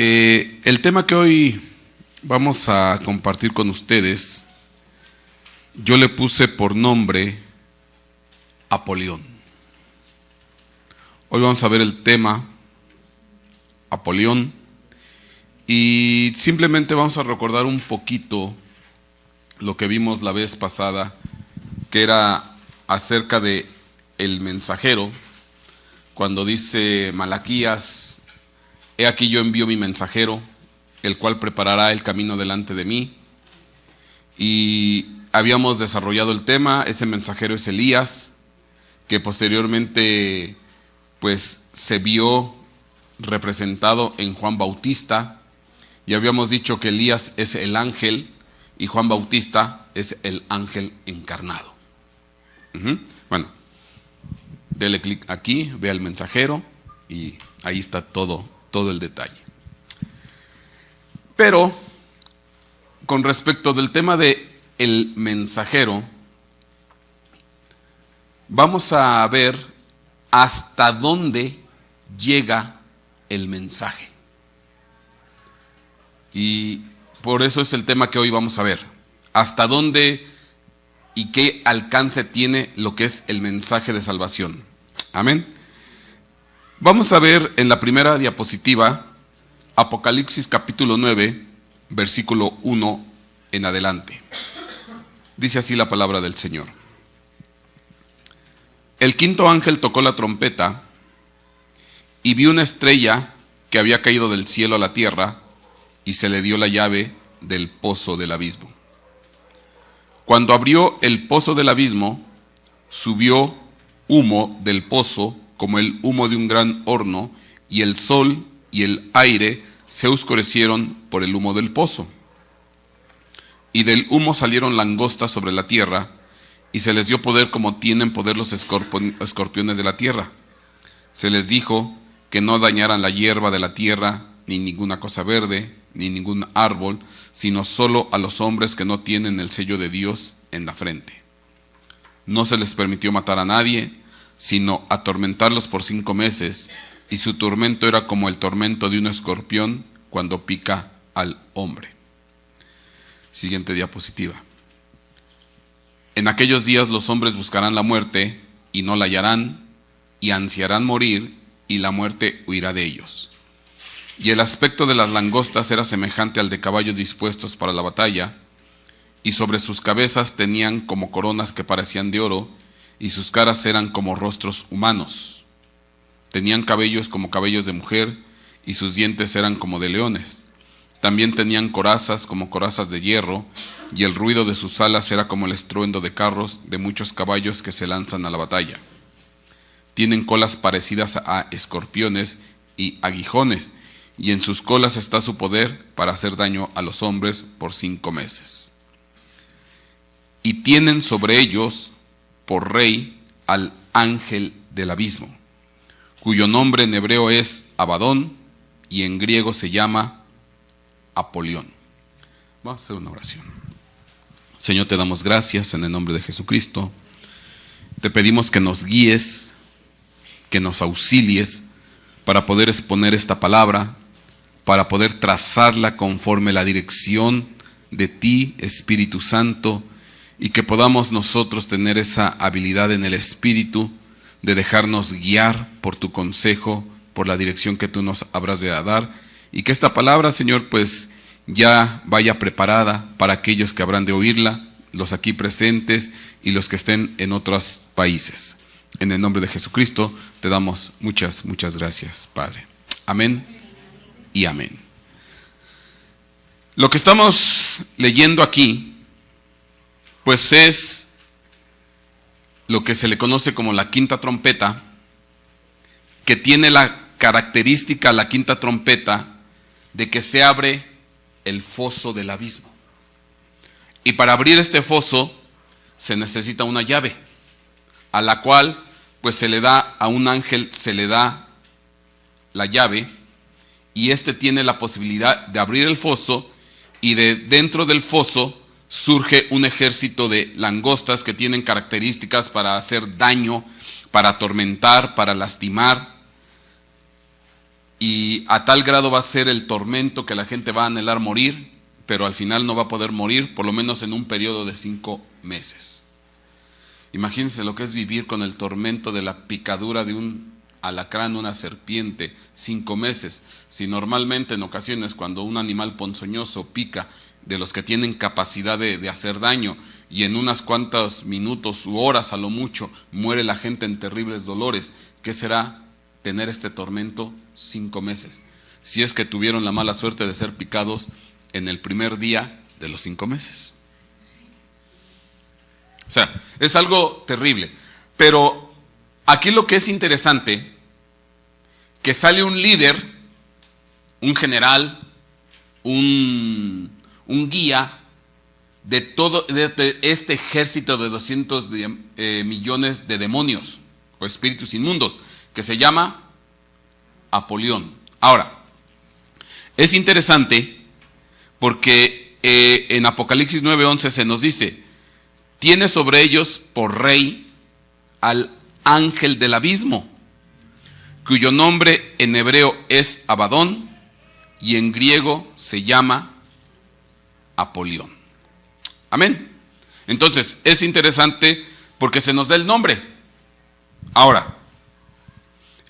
El tema que hoy vamos a compartir con ustedes, yo le puse por nombre Apolión. Hoy vamos a ver el tema Apolión y simplemente vamos a recordar un poquito lo que vimos la vez pasada, que era acerca de el mensajero, cuando dice Malaquías: he aquí yo envío mi mensajero, el cual preparará el camino delante de mí. Y habíamos desarrollado el tema. Ese mensajero es Elías, que posteriormente pues se vio representado en Juan Bautista, y habíamos dicho que Elías es el ángel y Juan Bautista es el ángel encarnado. Bueno, dele clic aquí, vea el mensajero y ahí está todo el detalle. Pero con respecto del tema de el mensajero, vamos a ver hasta dónde llega el mensaje. Y por eso es el tema que hoy vamos a ver. Hasta dónde y qué alcance tiene lo que es el mensaje de salvación. Amén. Vamos a ver en la primera diapositiva Apocalipsis capítulo 9, versículo 1 en adelante. Dice así la palabra del Señor. El quinto ángel tocó la trompeta y vi una estrella que había caído del cielo a la tierra, y se le dio la llave del pozo del abismo. Cuando abrió el pozo del abismo, subió humo del pozo como el humo de un gran horno, y el sol y el aire se oscurecieron por el humo del pozo. Y del humo salieron langostas sobre la tierra, y se les dio poder como tienen poder los escorpiones de la tierra. Se les dijo que no dañaran la hierba de la tierra, ni ninguna cosa verde, ni ningún árbol, sino solo a los hombres que no tienen el sello de Dios en la frente. No se les permitió matar a nadie, sino atormentarlos por 5 meses, y su tormento era como el tormento de un escorpión cuando pica al hombre. Siguiente diapositiva. En aquellos días los hombres buscarán la muerte y no la hallarán, y ansiarán morir, y la muerte huirá de ellos. Y el aspecto de las langostas era semejante al de caballos dispuestos para la batalla, y sobre sus cabezas tenían como coronas que parecían de oro, y sus caras eran como rostros humanos. Tenían cabellos como cabellos de mujer, y sus dientes eran como de leones. También tenían corazas como corazas de hierro, y el ruido de sus alas era como el estruendo de carros de muchos caballos que se lanzan a la batalla. Tienen colas parecidas a escorpiones y aguijones, y en sus colas está su poder para hacer daño a los hombres por 5 meses. Y tienen sobre ellos por rey al ángel del abismo, cuyo nombre en hebreo es Abadón y en griego se llama Apolión. Vamos a hacer una oración. Señor, te damos gracias en el nombre de Jesucristo. Te pedimos que nos guíes, que nos auxilies para poder exponer esta palabra, para poder trazarla conforme la dirección de ti, Espíritu Santo, y que podamos nosotros tener esa habilidad en el Espíritu de dejarnos guiar por tu consejo, por la dirección que tú nos habrás de dar, y que esta palabra, Señor, pues ya vaya preparada para aquellos que habrán de oírla, los aquí presentes y los que estén en otros países. En el nombre de Jesucristo te damos muchas gracias, Padre. Amén y amén. Lo que estamos leyendo aquí, pues es lo que se le conoce como la quinta trompeta, que tiene la característica, la quinta trompeta, de que se abre el foso del abismo. Y para abrir este foso se necesita una llave, a la cual pues se le da a un ángel, se le da la llave, y este tiene la posibilidad de abrir el foso, y de dentro del foso surge un ejército de langostas que tienen características para hacer daño, para atormentar, para lastimar. y a tal grado va a ser el tormento que la gente va a anhelar morir, pero al final no va a poder morir, por lo menos en un periodo de 5 meses. Imagínense lo que es vivir con el tormento de la picadura de un alacrán, una serpiente, 5 meses. Si normalmente en ocasiones cuando un animal ponzoñoso pica, de los que tienen capacidad de hacer daño, y en unas cuantos minutos u horas a lo mucho muere la gente en terribles dolores, ¿qué será tener este tormento 5 meses? Si es que tuvieron la mala suerte de ser picados en el primer día de los 5 meses. O sea, es algo terrible. Pero aquí lo que es interesante, que sale un líder, un general, un guía de todo de este ejército de 200 millones de demonios o espíritus inmundos, que se llama Apolión. Ahora, es interesante porque en Apocalipsis 9:11 se nos dice: tiene sobre ellos por rey al ángel del abismo, cuyo nombre en hebreo es Abadón y en griego se llama Apolión. Amén. Entonces, es interesante porque se nos da el nombre. Ahora,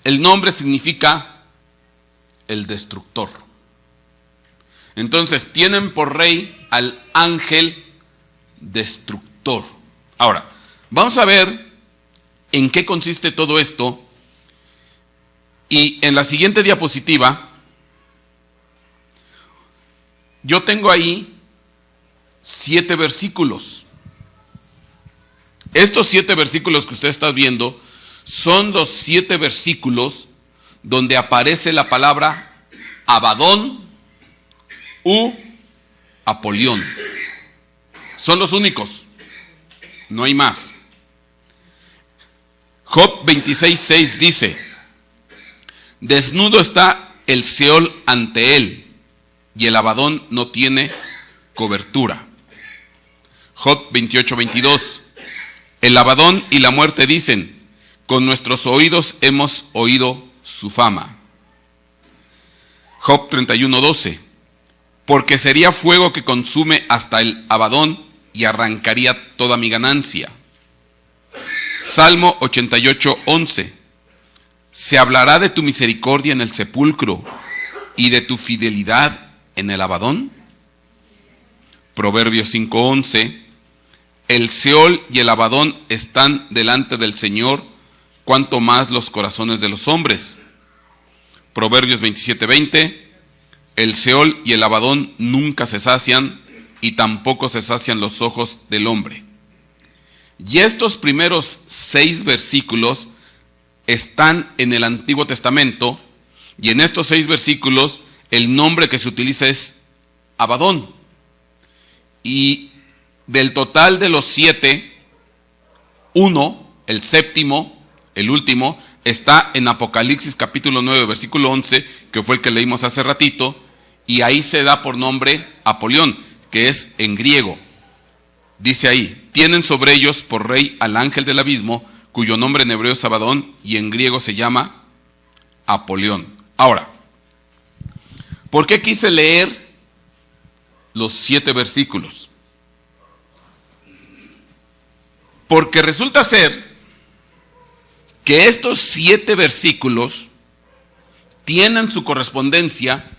el nombre significa el destructor. Entonces, tienen por rey al ángel destructor. Ahora, vamos a ver en qué consiste todo esto. Y en la siguiente diapositiva, yo tengo ahí 7 versículos. Estos 7 versículos que usted está viendo son los 7 versículos donde aparece la palabra Abadón u Apolión. Son los únicos, no hay más. Job 26:6 dice: desnudo está el Seol ante él, y el Abadón no tiene cobertura. Job 28:22: el Abadón y la muerte dicen: con nuestros oídos hemos oído su fama. Job 31:12: porque sería fuego que consume hasta el Abadón y arrancaría toda mi ganancia. Salmo 88:11: se hablará de tu misericordia en el sepulcro y de tu fidelidad en el Abadón. Proverbios 5:11: el Seol y el Abadón están delante del Señor, cuanto más los corazones de los hombres. Proverbios 27:20: el Seol y el Abadón nunca se sacian, y tampoco se sacian los ojos del hombre. Y estos primeros 6 versículos están en el Antiguo Testamento, y en estos 6 versículos el nombre que se utiliza es Abadón. Y del total de los 7, 1, el séptimo, el último, está en Apocalipsis capítulo 9, versículo 11, que fue el que leímos hace ratito, y ahí se da por nombre Apolión, que es en griego. Dice ahí: tienen sobre ellos por rey al ángel del abismo, cuyo nombre en hebreo es Abadón y en griego se llama Apolión. Ahora, ¿por qué quise leer los 7 versículos? Porque resulta ser que estos 7 versículos tienen su correspondencia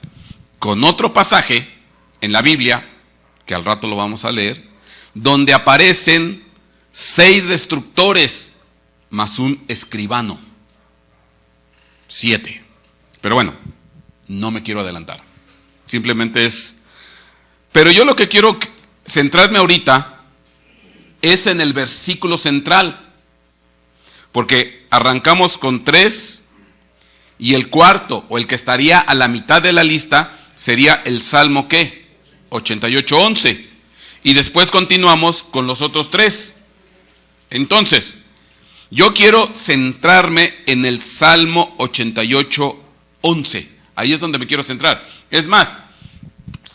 con otro pasaje en la Biblia, que al rato lo vamos a leer, donde aparecen 6 destructores más un escribano. 7. Pero bueno, no me quiero adelantar. Simplemente es... Pero yo lo que quiero centrarme ahorita es en el versículo central. Porque arrancamos con 3 y el cuarto, o el que estaría a la mitad de la lista, sería el Salmo ¿qué? 88:11. Y después continuamos con los otros 3. Entonces, yo quiero centrarme en el Salmo 88:11. Ahí es donde me quiero centrar. Es más,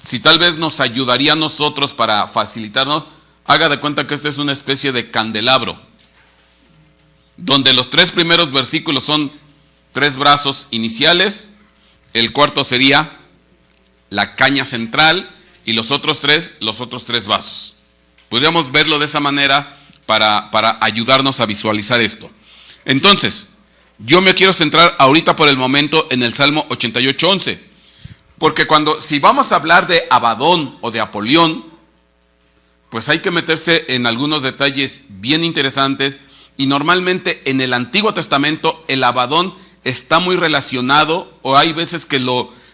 si tal vez nos ayudaría a nosotros para facilitarnos, haga de cuenta que esta es una especie de candelabro, donde los 3 primeros versículos son 3 brazos iniciales, el cuarto sería la caña central y los otros tres vasos. Podríamos verlo de esa manera para ayudarnos a visualizar esto. Entonces, yo me quiero centrar ahorita por el momento en el Salmo 88:11. Porque si vamos a hablar de Abadón o de Apolión, pues hay que meterse en algunos detalles bien interesantes. Y normalmente en el Antiguo Testamento el Abadón está muy relacionado, o hay veces que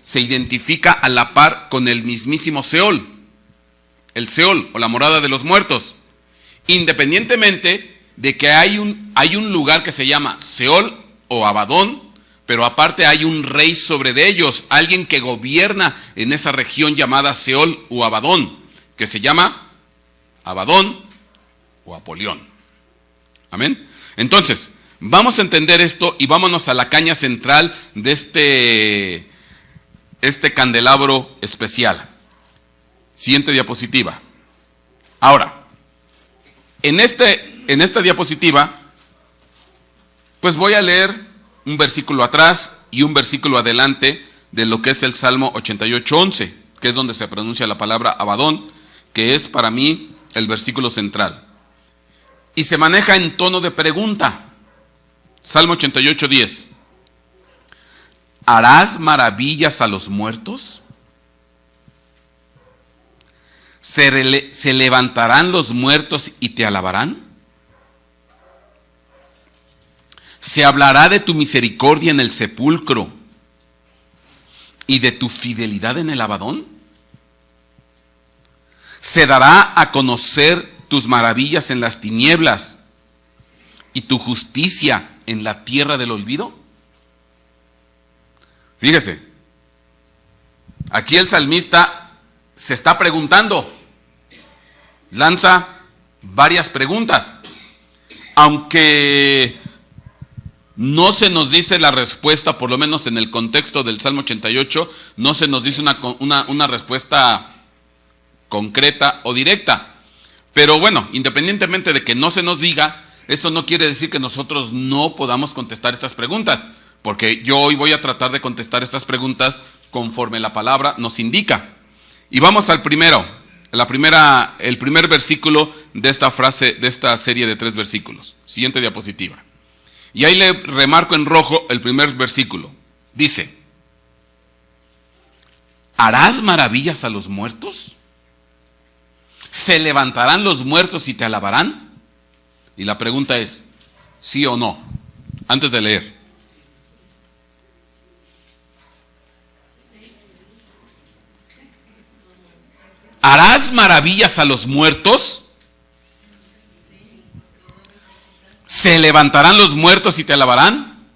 se identifica a la par con el mismísimo Seol. El Seol o la morada de los muertos. Independientemente de que hay un lugar que se llama Seol o Abadón, pero aparte hay un rey sobre de ellos, alguien que gobierna en esa región llamada Seol o Abadón, que se llama Abadón o Apolión. Amén. Entonces, vamos a entender esto y vámonos a la caña central de este candelabro especial. Siguiente diapositiva. Ahora, en esta diapositiva, pues voy a leer un versículo atrás y un versículo adelante de lo que es el Salmo 88:11, que es donde se pronuncia la palabra Abadón, que es para mí el versículo central. Y se maneja en tono de pregunta. Salmo 88:10. ¿Harás maravillas a los muertos? ¿Se levantarán los muertos y te alabarán? ¿Se hablará de tu misericordia en el sepulcro y de tu fidelidad en el Abadón? ¿Se dará a conocer tus maravillas en las tinieblas y tu justicia en la tierra del olvido? Fíjese, aquí el salmista se está preguntando, lanza varias preguntas, aunque no se nos dice la respuesta, por lo menos en el contexto del Salmo 88, no se nos dice una respuesta concreta o directa. Pero bueno, independientemente de que no se nos diga, eso no quiere decir que nosotros no podamos contestar estas preguntas, porque yo hoy voy a tratar de contestar estas preguntas conforme la palabra nos indica. Y vamos al el primer versículo de esta frase, de esta serie de 3 versículos. Siguiente diapositiva. Y ahí le remarco en rojo el primer versículo. Dice, ¿harás maravillas a los muertos? ¿Se levantarán los muertos y te alabarán? Y la pregunta es, ¿sí o no? Antes de leer. ¿Harás maravillas a los muertos? ¿Se levantarán los muertos y te alabarán?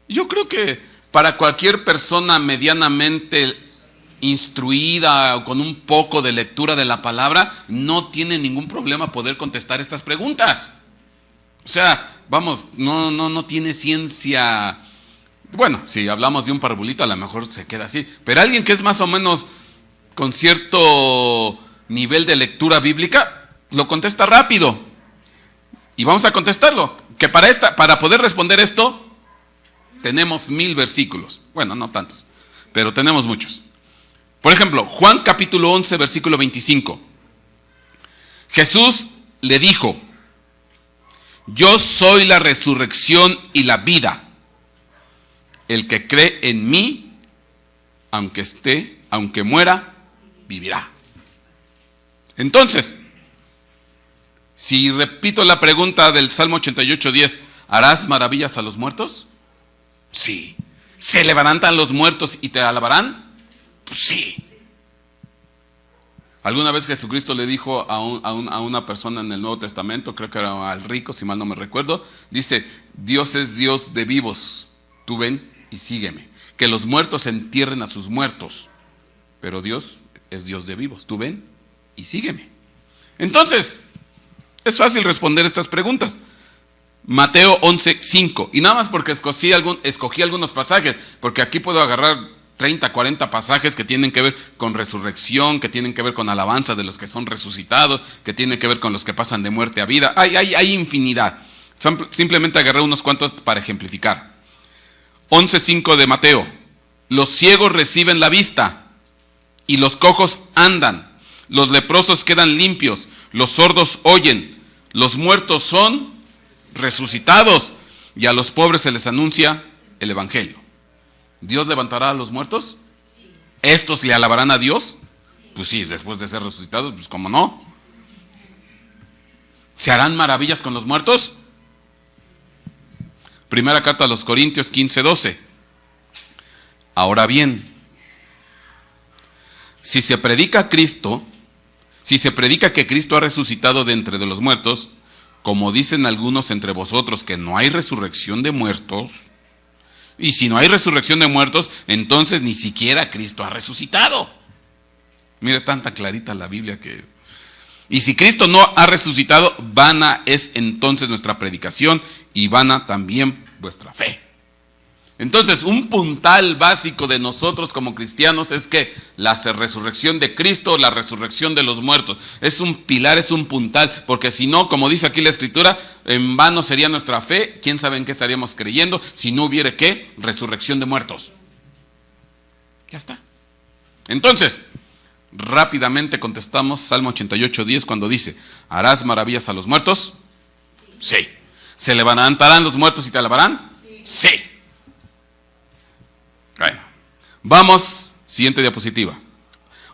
Yo creo que para cualquier persona medianamente instruida o con un poco de lectura de la palabra, no tiene ningún problema poder contestar estas preguntas. O sea, vamos, no tiene ciencia. Bueno, si hablamos de un parvulito a lo mejor se queda así, pero alguien que es más o menos con cierto nivel de lectura bíblica, lo contesta rápido. Y vamos a contestarlo, que para poder responder esto, tenemos 1000 versículos. Bueno, no tantos, pero tenemos muchos. Por ejemplo, Juan capítulo 11, versículo 25. Jesús le dijo, yo soy la resurrección y la vida. El que cree en mí, aunque muera, vivirá. Entonces, si repito la pregunta del Salmo 88:10, ¿harás maravillas a los muertos? Sí. ¿Se levantan los muertos y te alabarán? Pues sí. Alguna vez Jesucristo le dijo a una persona en el Nuevo Testamento, creo que era al rico, si mal no me recuerdo, dice, Dios es Dios de vivos, tú ven y sígueme. Que los muertos entierren a sus muertos, pero Dios es Dios de vivos, tú ven y sígueme. Entonces, es fácil responder estas preguntas. Mateo 11:5. Y nada más porque escogí algunos pasajes, porque aquí puedo agarrar 30, 40 pasajes que tienen que ver con resurrección, que tienen que ver con alabanza de los que son resucitados, que tienen que ver con los que pasan de muerte a vida. Hay infinidad. Simplemente agarré unos cuantos para ejemplificar. 11:5 de Mateo. Los ciegos reciben la vista y los cojos andan. Los leprosos quedan limpios, los sordos oyen, los muertos son resucitados y a los pobres se les anuncia el evangelio. ¿Dios levantará a los muertos? ¿Estos le alabarán a Dios? Pues sí, después de ser resucitados, pues cómo no. ¿Se harán maravillas con los muertos? Primera carta a los Corintios 15:12. Ahora bien, si se predica que Cristo ha resucitado de entre los muertos, como dicen algunos entre vosotros que no hay resurrección de muertos, y si no hay resurrección de muertos, entonces ni siquiera Cristo ha resucitado. Mira, es tan clarita la Biblia que... Y si Cristo no ha resucitado, vana es entonces nuestra predicación y vana también vuestra fe. Entonces, un puntal básico de nosotros como cristianos es que la resurrección de Cristo, la resurrección de los muertos, es un pilar, es un puntal, porque si no, como dice aquí la Escritura, en vano sería nuestra fe. ¿Quién sabe en qué estaríamos creyendo si no hubiera qué? Resurrección de muertos. Ya está. Entonces, rápidamente contestamos Salmo 88:10 cuando dice: ¿harás maravillas a los muertos? Sí. ¿Se levantarán los muertos y te alabarán? Sí. Bueno, vamos, siguiente diapositiva.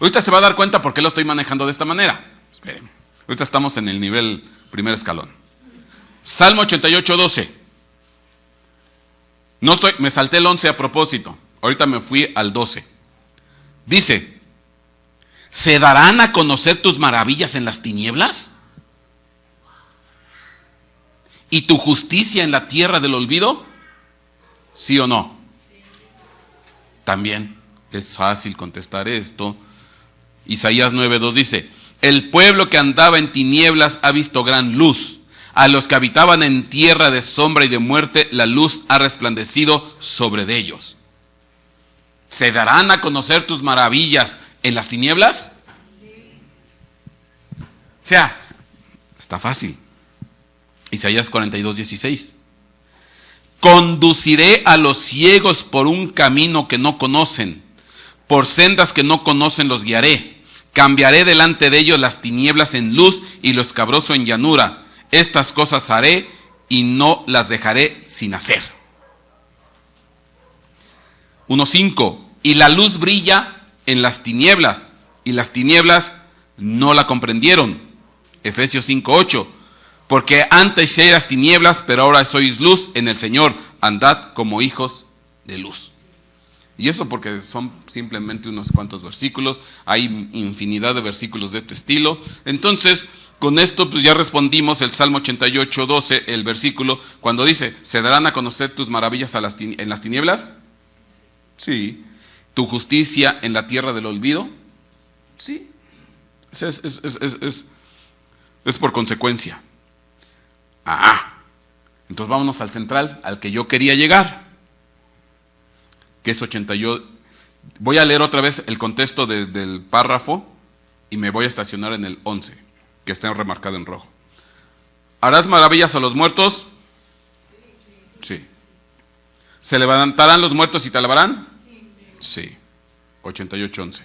Ahorita se va a dar cuenta por qué lo estoy manejando de esta manera. Espérenme. Ahorita estamos en el nivel primer escalón. Salmo 88:12. Me salté el 11 a propósito. Ahorita me fui al 12. Dice: ¿se darán a conocer tus maravillas en las tinieblas? ¿Y tu justicia en la tierra del olvido? ¿Sí o no? También es fácil contestar esto. Isaías 9:2 dice: el pueblo que andaba en tinieblas ha visto gran luz. A los que habitaban en tierra de sombra y de muerte, la luz ha resplandecido sobre de ellos. ¿Se darán a conocer tus maravillas en las tinieblas? O sea, está fácil. Isaías 42:16. Conduciré a los ciegos por un camino que no conocen, por sendas que no conocen los guiaré. Cambiaré delante de ellos las tinieblas en luz y lo escabroso en llanura. Estas cosas haré y no las dejaré sin hacer. 1:5. Y la luz brilla en las tinieblas, y las tinieblas no la comprendieron. Efesios 5:8. Porque antes eras tinieblas, pero ahora sois luz en el Señor. Andad como hijos de luz. Y eso porque son simplemente unos cuantos versículos. Hay infinidad de versículos de este estilo. Entonces, con esto pues ya respondimos el Salmo 88:12, el versículo, cuando dice: ¿se darán a conocer tus maravillas en las tinieblas? Sí. ¿Tu justicia en la tierra del olvido? Sí. Es por consecuencia. Entonces vámonos al central, al que yo quería llegar, que es 88. Voy a leer otra vez el contexto del párrafo y me voy a estacionar en el 11, que está remarcado en rojo. ¿Harás maravillas a los muertos? Sí. ¿Se levantarán los muertos y te alabarán? Sí. 88:11.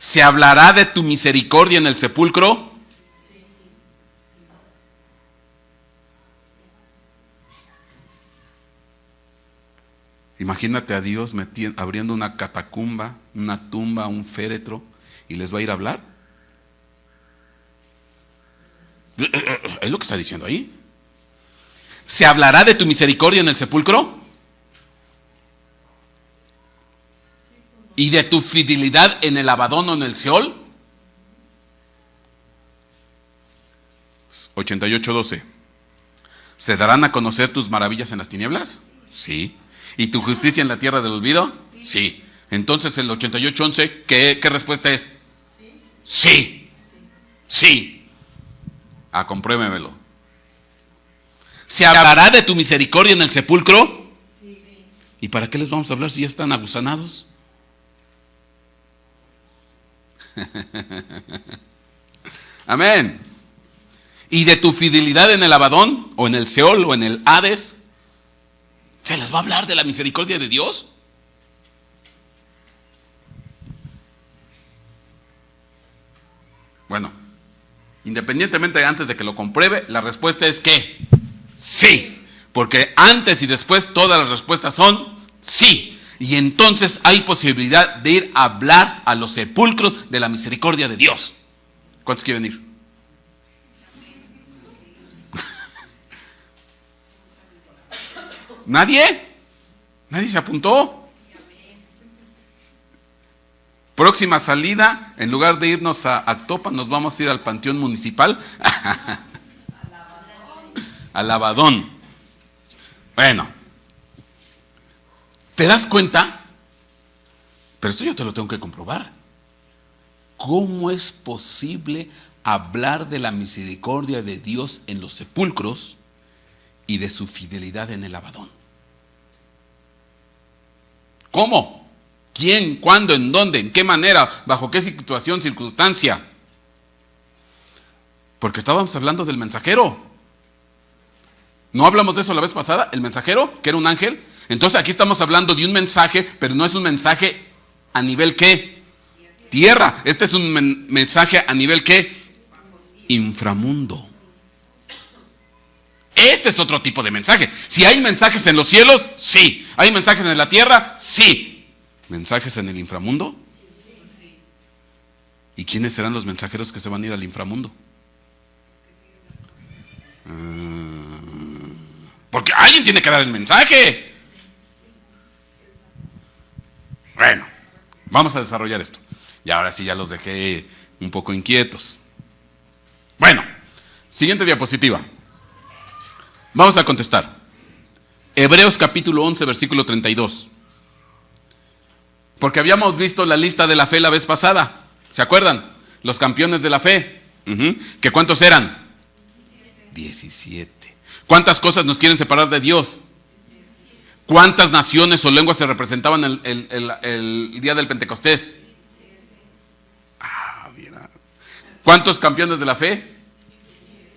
¿Se hablará de tu misericordia en el sepulcro? Imagínate a Dios abriendo una catacumba, una tumba, un féretro, y les va a ir a hablar. Es lo que está diciendo ahí. ¿Se hablará de tu misericordia en el sepulcro? ¿Y de tu fidelidad en el Abadón o en el Seol? 88:12. ¿Se darán a conocer tus maravillas en las tinieblas? Sí. ¿Y tu justicia en la tierra del olvido? Sí. Entonces el 88:11, ¿qué respuesta es? Sí. Sí. Compruébemelo. ¿Se hablará de tu misericordia en el sepulcro? ¿Y para qué les vamos a hablar si ya están aguzanados? Amén. ¿Y de tu fidelidad en el Abadón o en el Seol o en el Hades? ¿Se les va a hablar de la misericordia de Dios? Bueno, independientemente antes de que lo compruebe, la respuesta es que sí. Porque antes y después todas las respuestas son sí. Y entonces hay posibilidad de ir a hablar a los sepulcros de la misericordia de Dios. ¿Cuántos quieren ir? ¿Nadie? ¿Nadie se apuntó? Próxima salida, en lugar de irnos a Actopan, nos vamos a ir al Panteón Municipal. Al Lavadón. Bueno, ¿te das cuenta? Pero esto yo te lo tengo que comprobar. ¿Cómo es posible hablar de la misericordia de Dios en los sepulcros y de su fidelidad en el Lavadón? ¿Cómo? ¿Quién? ¿Cuándo? ¿En dónde? ¿En qué manera? ¿Bajo qué situación, circunstancia? Porque estábamos hablando del mensajero. ¿No hablamos de eso la vez pasada? El mensajero, que era un ángel. Entonces aquí estamos hablando de un mensaje, pero no es un mensaje a nivel ¿qué? Tierra. Este es un mensaje a nivel ¿qué? Inframundo. Este es otro tipo de mensaje. Si hay mensajes en los cielos, sí. ¿Hay mensajes en la tierra? Sí. ¿Mensajes en el inframundo? ¿Y quiénes serán los mensajeros que se van a ir al inframundo? Porque alguien tiene que dar el mensaje. Bueno, vamos a desarrollar esto. Y ahora sí ya los dejé un poco inquietos. Bueno, siguiente diapositiva. Vamos a contestar. Hebreos capítulo 11, versículo 32. Porque habíamos visto la lista de la fe la vez pasada. ¿Se acuerdan? Los campeones de la fe. ¿Que cuántos eran? 17. ¿Cuántas cosas nos quieren separar de Dios? ¿Cuántas naciones o lenguas se representaban el día del Pentecostés? Mira. ¿Cuántos campeones de la fe?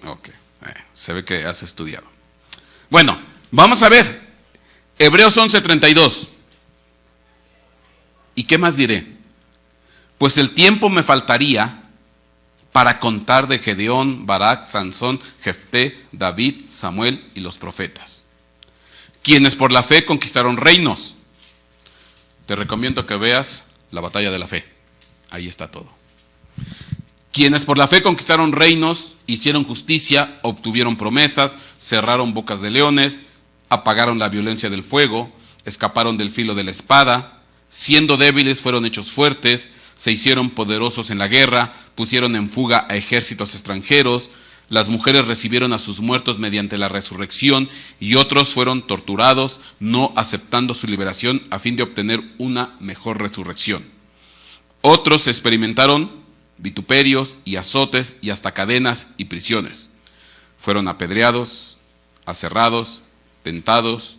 Ok, se ve que has estudiado. Bueno, vamos a ver. Hebreos 11:32. ¿Y qué más diré? Pues el tiempo me faltaría para contar de Gedeón, Barak, Sansón, Jefté, David, Samuel y los profetas, quienes por la fe conquistaron reinos. Te recomiendo que veas la batalla de la fe. Ahí está todo. Quienes por la fe conquistaron reinos, hicieron justicia, obtuvieron promesas, cerraron bocas de leones, apagaron la violencia del fuego, escaparon del filo de la espada, siendo débiles fueron hechos fuertes, se hicieron poderosos en la guerra, pusieron en fuga a ejércitos extranjeros, las mujeres recibieron a sus muertos mediante la resurrección y otros fueron torturados, no aceptando su liberación a fin de obtener una mejor resurrección. Otros experimentaron vituperios y azotes y hasta cadenas y prisiones. Fueron apedreados, aserrados, tentados,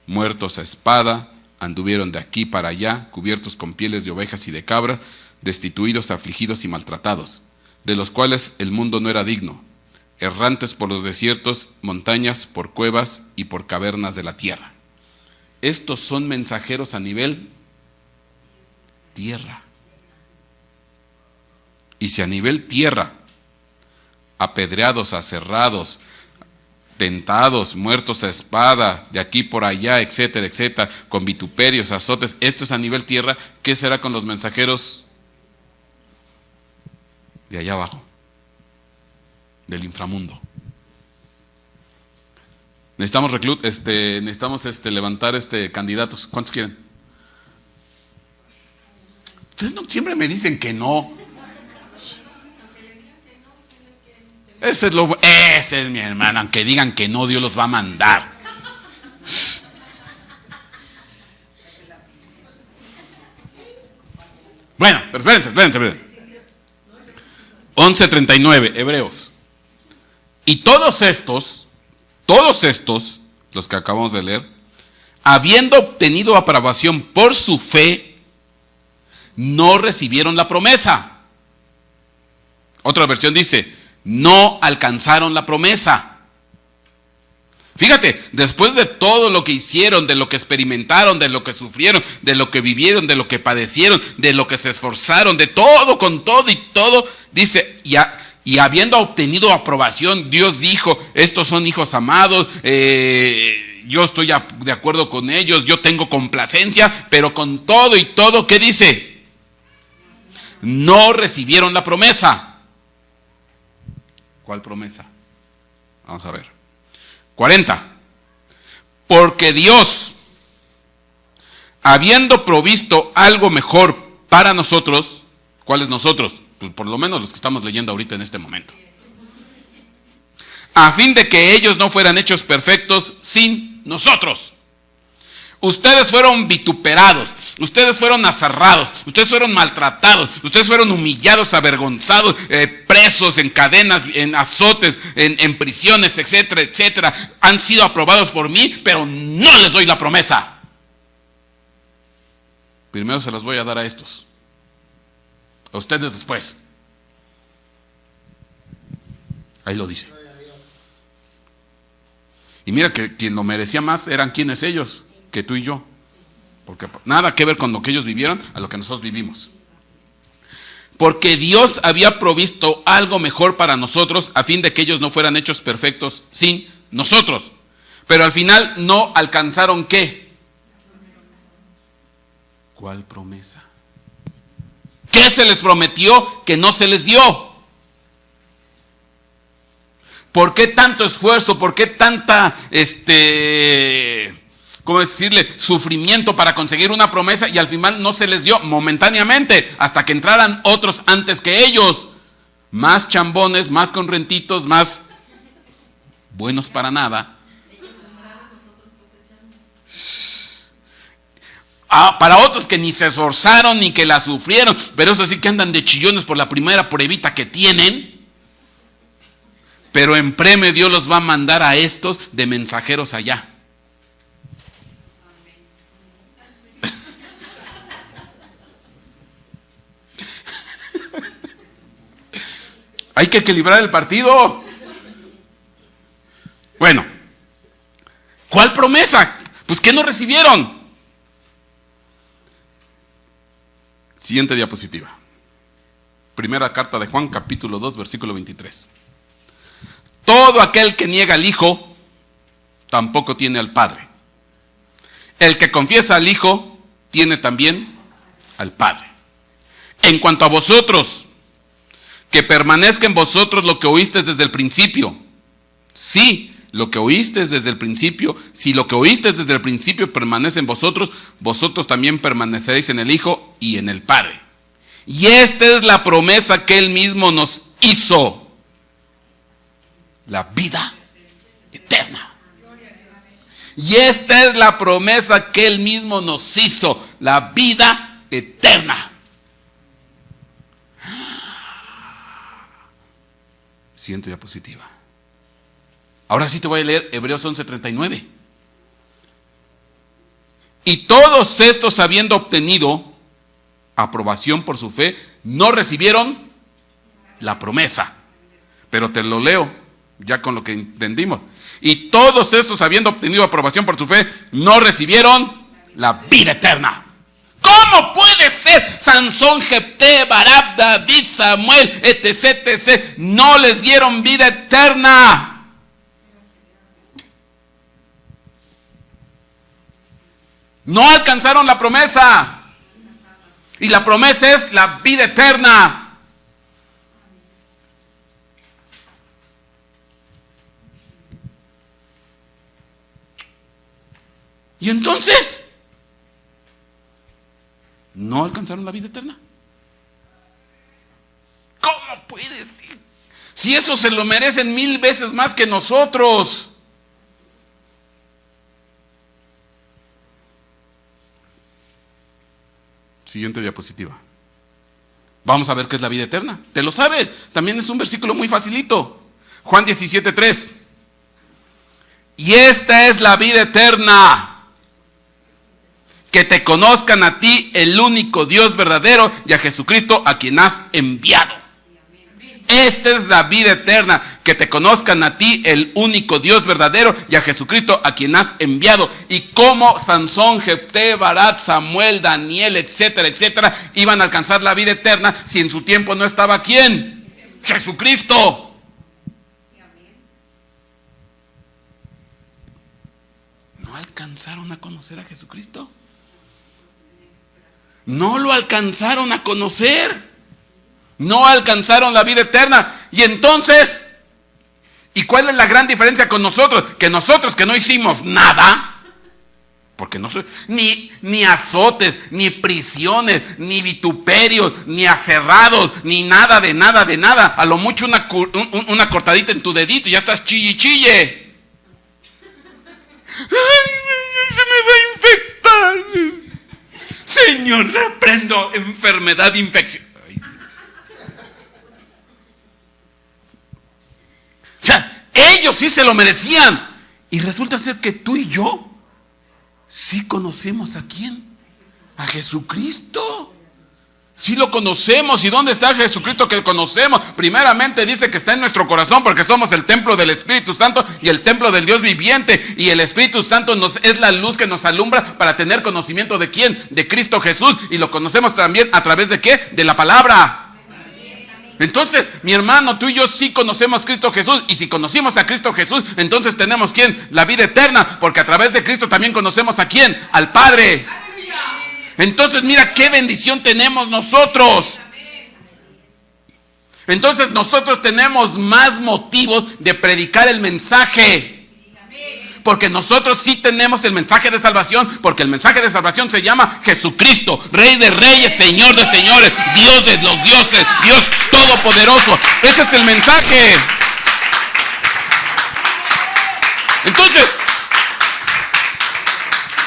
muertos a espada, anduvieron de aquí para allá, cubiertos con pieles de ovejas y de cabras, destituidos, afligidos y maltratados, de los cuales el mundo no era digno, errantes por los desiertos, montañas, por cuevas y por cavernas de la tierra. Estos son mensajeros a nivel tierra. Y si a nivel tierra, apedreados, aserrados, tentados, muertos a espada, de aquí por allá, etcétera, etcétera, con vituperios, azotes, esto es a nivel tierra, ¿qué será con los mensajeros de allá abajo? Del inframundo. Necesitamos levantar candidatos. ¿Cuántos quieren? Ustedes no, siempre me dicen que no. Ese es mi hermano. Aunque digan que no, Dios los va a mandar. Bueno, pero espérense. 11:39, Hebreos. Y todos estos, los que acabamos de leer, habiendo obtenido aprobación por su fe, no recibieron la promesa. Otra versión dice, no alcanzaron la promesa. Fíjate, después de todo lo que hicieron, de lo que experimentaron, de lo que sufrieron, de lo que vivieron, de lo que padecieron, de lo que se esforzaron, de todo, con todo y todo, dice, y habiendo obtenido aprobación, Dios dijo, estos son hijos amados, yo estoy de acuerdo con ellos, yo tengo complacencia, pero con todo y todo, ¿qué dice? No recibieron la promesa. ¿Cuál promesa? Vamos a ver. 40. Porque Dios, habiendo provisto algo mejor para nosotros, ¿cuáles nosotros? Pues por lo menos los que estamos leyendo ahorita en este momento. A fin de que ellos no fueran hechos perfectos sin nosotros. Ustedes fueron vituperados, ustedes fueron azarrados, ustedes fueron maltratados, ustedes fueron humillados, avergonzados, presos en cadenas, en azotes, en prisiones, etcétera, etcétera. Han sido aprobados por mí, pero no les doy la promesa. Primero se las voy a dar a estos. A ustedes después. Ahí lo dice. Y mira que quien lo merecía más eran quienes ellos, que tú y yo, porque nada que ver con lo que ellos vivieron a lo que nosotros vivimos. Porque Dios había provisto algo mejor para nosotros a fin de que ellos no fueran hechos perfectos sin nosotros. Pero al final no alcanzaron ¿qué? ¿Cuál promesa? ¿Qué se les prometió que no se les dio? ¿Por qué tanto esfuerzo? ¿Por qué tanta ¿cómo decirle? Sufrimiento para conseguir una promesa y al final no se les dio momentáneamente hasta que entraran otros antes que ellos? Más chambones, más conrentitos, más buenos para nada. Para otros que ni se esforzaron ni que la sufrieron, pero eso sí que andan de chillones por la primera pruebita que tienen. Pero en premio Dios los va a mandar a estos de mensajeros allá. Hay que equilibrar el partido. Bueno, ¿cuál promesa? Pues ¿qué no recibieron? Siguiente diapositiva. Primera carta de Juan, capítulo 2, versículo 23. Todo aquel que niega al Hijo, tampoco tiene al Padre. El que confiesa al Hijo, tiene también al Padre. En cuanto a vosotros, que permanezca en vosotros lo que oísteis desde el principio. Sí, lo que oísteis desde el principio, si lo que oísteis desde el principio permanece en vosotros, vosotros también permaneceréis en el Hijo y en el Padre. Y esta es la promesa que Él mismo nos hizo. La vida eterna. Y esta es la promesa que Él mismo nos hizo. La vida eterna. Siguiente diapositiva. Ahora sí te voy a leer Hebreos 11:39. Y todos estos, habiendo obtenido aprobación por su fe, no recibieron la promesa. Pero te lo leo ya con lo que entendimos. Y todos estos, habiendo obtenido aprobación por su fe, no recibieron la vida eterna. ¿Cómo puede ser? Sansón, Jefté, Barab, David, Samuel, etc., etc. No les dieron vida eterna. No alcanzaron la promesa. Y la promesa es la vida eterna. Y entonces, no alcanzaron la vida eterna. ¿Cómo puede ser? Si eso se lo merecen 1000 veces más que nosotros. Siguiente diapositiva. Vamos a ver qué es la vida eterna. ¿Te lo sabes? También es un versículo muy facilito. Juan 17:3. Y esta es la vida eterna, que te conozcan a ti, el único Dios verdadero, y a Jesucristo a quien has enviado. esta es la vida eterna, que te conozcan a ti, el único Dios verdadero, y a Jesucristo a quien has enviado. Y como Sansón, Jefté, Barak, Samuel, Daniel, etcétera, etcétera, iban a alcanzar la vida eterna si en su tiempo no estaba ¿quién? Jesucristo. ¿No alcanzaron a conocer a Jesucristo? No lo alcanzaron a conocer. No alcanzaron la vida eterna. Y entonces, ¿y cuál es la gran diferencia con nosotros? Que nosotros que no hicimos nada, porque no ni azotes, ni prisiones, ni vituperios, ni aserrados, ni nada de nada de nada. A lo mucho una cortadita en tu dedito y ya estás chille chille. ¡Ay, se me va a infectar! Señor, reprendo enfermedad, infección. O sea, ellos sí se lo merecían. Y resulta ser que tú y yo sí conocemos a quién. A Jesucristo. Sí lo conocemos. ¿Y dónde está Jesucristo que conocemos? Primeramente dice que está en nuestro corazón, porque somos el templo del Espíritu Santo y el templo del Dios viviente. Y el Espíritu Santo es la luz que nos alumbra para tener conocimiento de quién, de Cristo Jesús. Y lo conocemos también a través de qué, de la palabra. Entonces, mi hermano, tú y yo sí conocemos a Cristo Jesús. Y si conocimos a Cristo Jesús, entonces tenemos ¿quién? La vida eterna, porque a través de Cristo también conocemos a quién, al Padre. Entonces mira qué bendición tenemos nosotros. Entonces nosotros tenemos más motivos de predicar el mensaje, porque nosotros sí tenemos el mensaje de salvación, porque el mensaje de salvación se llama Jesucristo, Rey de reyes, Señor de señores, Dios de los dioses, Dios todopoderoso. Ese es el mensaje. Entonces,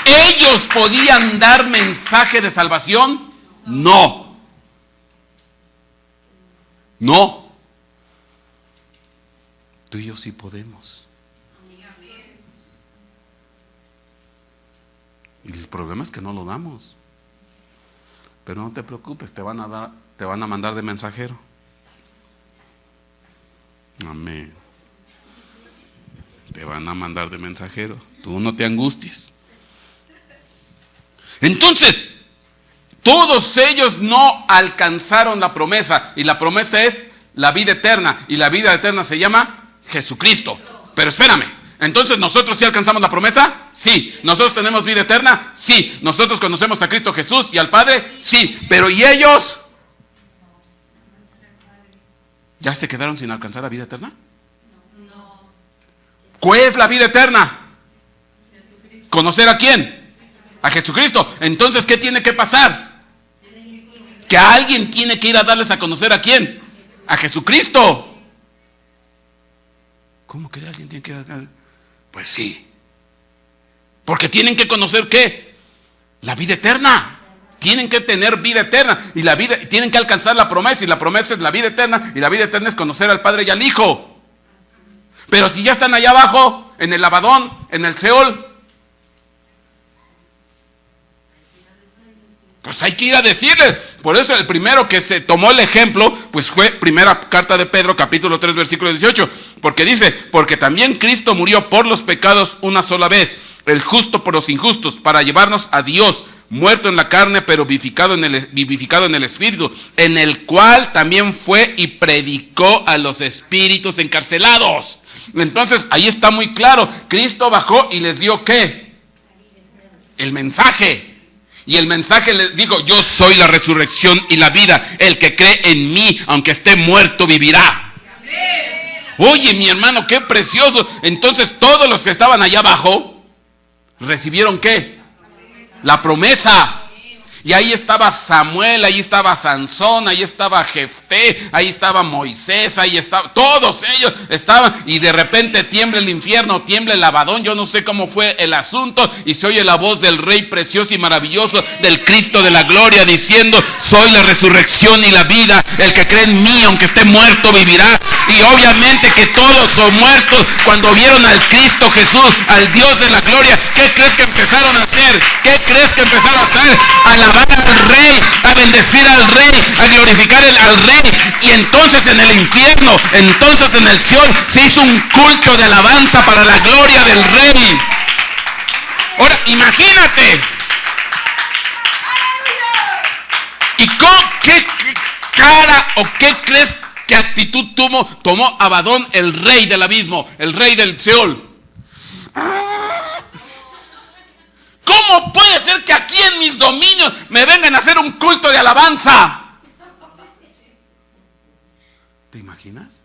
¿ellos podían dar mensaje de salvación? No. No. Tú y yo sí podemos. Y el problema es que no lo damos. Pero no te preocupes, te van a mandar de mensajero. Amén. Te van a mandar de mensajero. Tú no te angusties. Entonces, todos ellos no alcanzaron la promesa. Y la promesa es la vida eterna. Y la vida eterna se llama Jesucristo. Pero espérame, entonces ¿nosotros sí alcanzamos la promesa? Sí. ¿Nosotros tenemos vida eterna? Sí. ¿Nosotros conocemos a Cristo Jesús y al Padre? Sí. Pero ¿y ellos? ¿Ya se quedaron sin alcanzar la vida eterna? No. ¿Cuál es la vida eterna? ¿Conocer a quién? A Jesucristo. Entonces, ¿qué tiene que pasar? Que alguien tiene que ir a darles a conocer a quién. A Jesucristo. ¿Cómo que alguien tiene que ir a... Pues sí. Porque tienen que conocer ¿qué? La vida eterna. Tienen que tener vida eterna. Y la vida, tienen que alcanzar la promesa. Y la promesa es la vida eterna. Y la vida eterna es conocer al Padre y al Hijo. Pero si ya están allá abajo, en el Abadón, en el Seol, pues hay que ir a decirles. Por eso el primero que se tomó el ejemplo, pues fue primera carta de Pedro, capítulo 3, versículo 18. Porque dice, porque también Cristo murió por los pecados una sola vez, el justo por los injustos, para llevarnos a Dios, muerto en la carne, pero vivificado en el Espíritu, en el cual también fue y predicó a los espíritus encarcelados. Entonces, ahí está muy claro, Cristo bajó y les dio ¿qué? El mensaje. Y el mensaje les dijo, yo soy la resurrección y la vida. El que cree en mí, aunque esté muerto, vivirá. Oye, mi hermano, qué precioso. Entonces todos los que estaban allá abajo recibieron ¿qué? La promesa. Y ahí estaba Samuel, ahí estaba Sansón, ahí estaba Jefté, ahí estaba Moisés, ahí estaba, todos ellos estaban, y de repente tiembla el infierno, tiembla el Abadón, yo no sé cómo fue el asunto, y se oye la voz del Rey precioso y maravilloso, del Cristo de la gloria, diciendo, soy la resurrección y la vida, el que cree en mí, aunque esté muerto, vivirá. Y obviamente que todos son muertos. Cuando vieron al Cristo Jesús, al Dios de la gloria, ¿qué crees que empezaron a hacer? ¿Qué crees que empezaron a hacer? A alabar al Rey, a bendecir al Rey, a glorificar al Rey. Y entonces en el infierno, entonces en el Seol, se hizo un culto de alabanza para la gloria del Rey. Ahora, imagínate. ¿Y qué cara o qué crees qué actitud tomó Abadón, el rey del abismo, el rey del Seol? ¿Cómo puede ser que aquí en mis dominios me vengan a hacer un culto de alabanza? ¿Te imaginas?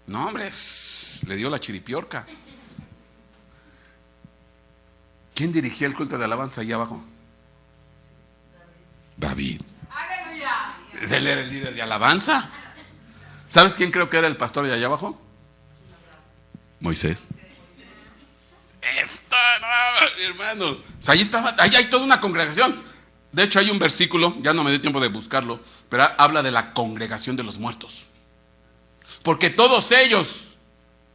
No, hombre, le dio la chiripiorca. ¿Quién dirigía el culto de alabanza allá abajo? David. Él era el líder de alabanza. ¿Sabes quién creo que era el pastor de allá abajo? Moisés. Esto, no, hermano. O sea, ahí hay toda una congregación. De hecho, hay un versículo, ya no me dio tiempo de buscarlo, pero habla de la congregación de los muertos. Porque todos ellos,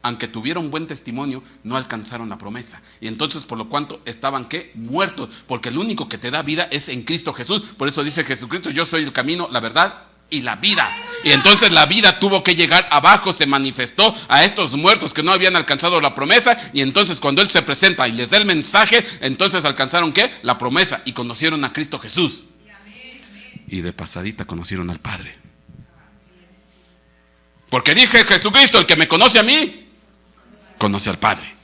aunque tuvieron buen testimonio, no alcanzaron la promesa. Y entonces, por lo cuanto, estaban, ¿qué? Muertos. Porque el único que te da vida es en Cristo Jesús. Por eso dice Jesucristo: yo soy el camino, la verdad y la vida. Y entonces la vida tuvo que llegar abajo, se manifestó a estos muertos que no habían alcanzado la promesa. Y entonces cuando Él se presenta y les da el mensaje, entonces alcanzaron, ¿qué? La promesa, y conocieron a Cristo Jesús. Y de pasadita conocieron al Padre. Porque dije Jesucristo: el que me conoce a mí, conoce al Padre.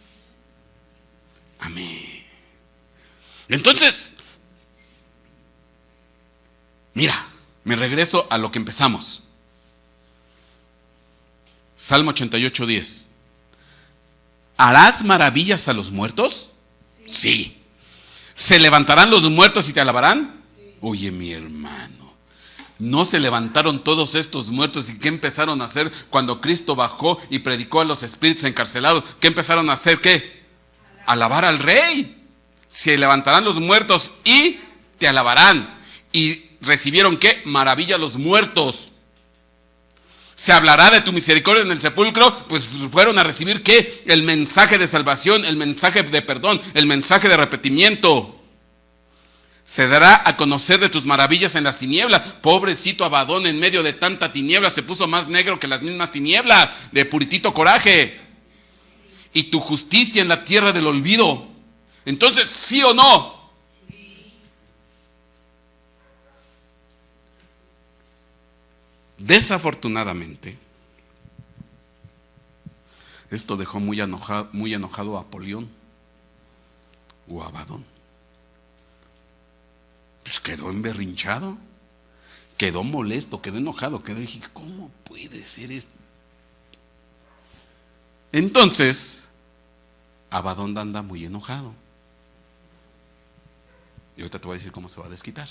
Amén. Entonces, mira, me regreso a lo que empezamos. Salmo 88:10. ¿Harás maravillas a los muertos? Sí. ¿Se levantarán los muertos y te alabarán? Sí. Oye, mi hermano, ¿no se levantaron todos estos muertos? ¿Y qué empezaron a hacer cuando Cristo bajó y predicó a los espíritus encarcelados? ¿Qué empezaron a hacer? ¿Qué? Alabar al Rey. Se levantarán los muertos y te alabarán. Y recibieron, ¿qué? Maravilla los muertos. Se hablará de tu misericordia en el sepulcro. Pues fueron a recibir, ¿qué? El mensaje de salvación, el mensaje de perdón, el mensaje de arrepentimiento. Se dará a conocer de tus maravillas en las tinieblas. Pobrecito Abadón, en medio de tanta tiniebla, se puso más negro que las mismas tinieblas, de puritito coraje. Y tu justicia en la tierra del olvido. Entonces, ¿sí o no? Desafortunadamente, esto dejó muy enojado a Apolión o a Abadón. Pues quedó emberrinchado, quedó molesto, quedó enojado, dije, ¿cómo puede ser esto? Entonces, Abadón anda muy enojado. Y ahorita te voy a decir cómo se va a desquitar.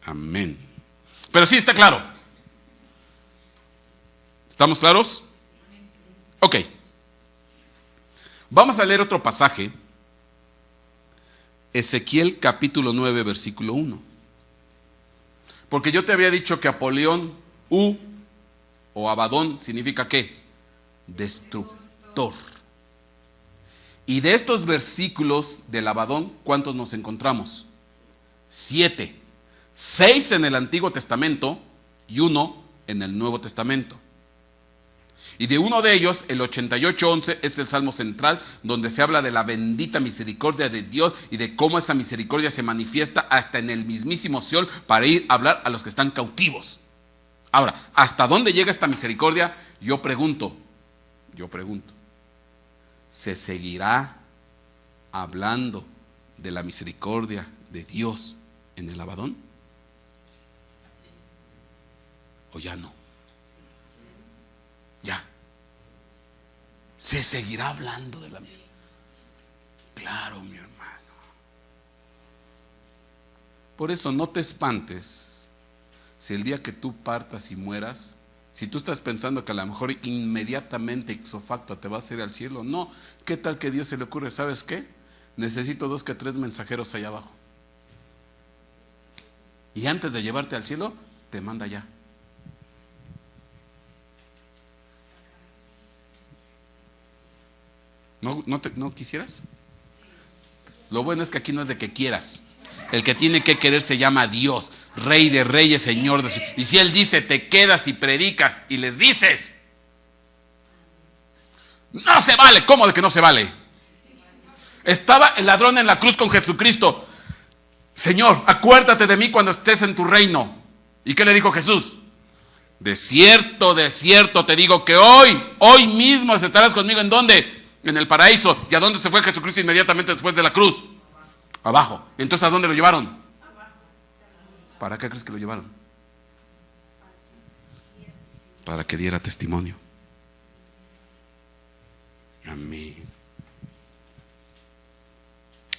Amén. Pero sí está claro. ¿Estamos claros? Ok. Vamos a leer otro pasaje. Ezequiel capítulo 9, versículo 1. Porque yo te había dicho que Apolión o Abadón significa ¿qué? Destructor. Y de estos versículos del Abadón, ¿cuántos nos encontramos? 7. 6 en el Antiguo Testamento y 1 en el Nuevo Testamento. Y de uno de ellos, el 88:11, es el salmo central, donde se habla de la bendita misericordia de Dios y de cómo esa misericordia se manifiesta hasta en el mismísimo Seol para ir a hablar a los que están cautivos. Ahora, ¿hasta dónde llega esta misericordia? Yo pregunto, ¿se seguirá hablando de la misericordia de Dios en el Abadón? ¿O ya no? Ya. ¿Se seguirá hablando de la misericordia? Claro, mi hermano. Por eso no te espantes si el día que tú partas y mueras, si tú estás pensando que a lo mejor inmediatamente ipso facto te vas a ir al cielo. No, ¿qué tal que Dios se le ocurre? ¿Sabes qué? Necesito 2 que 3 mensajeros allá abajo. Y antes de llevarte al cielo, te manda allá. ¿No quisieras? Lo bueno es que aquí no es de que quieras. El que tiene que querer se llama Dios, Rey de reyes, Señor de... Y si Él dice, te quedas y predicas y les dices, no se vale. ¿Cómo de que no se vale? Estaba el ladrón en la cruz con Jesucristo. Señor, acuérdate de mí cuando estés en tu reino. ¿Y qué le dijo Jesús? De cierto te digo que hoy mismo estarás conmigo. ¿En dónde? En el paraíso. ¿Y a dónde se fue Jesucristo inmediatamente después de la cruz? Abajo. Entonces, ¿a dónde lo llevaron? ¿Para qué crees que lo llevaron? Para que diera testimonio. Amén.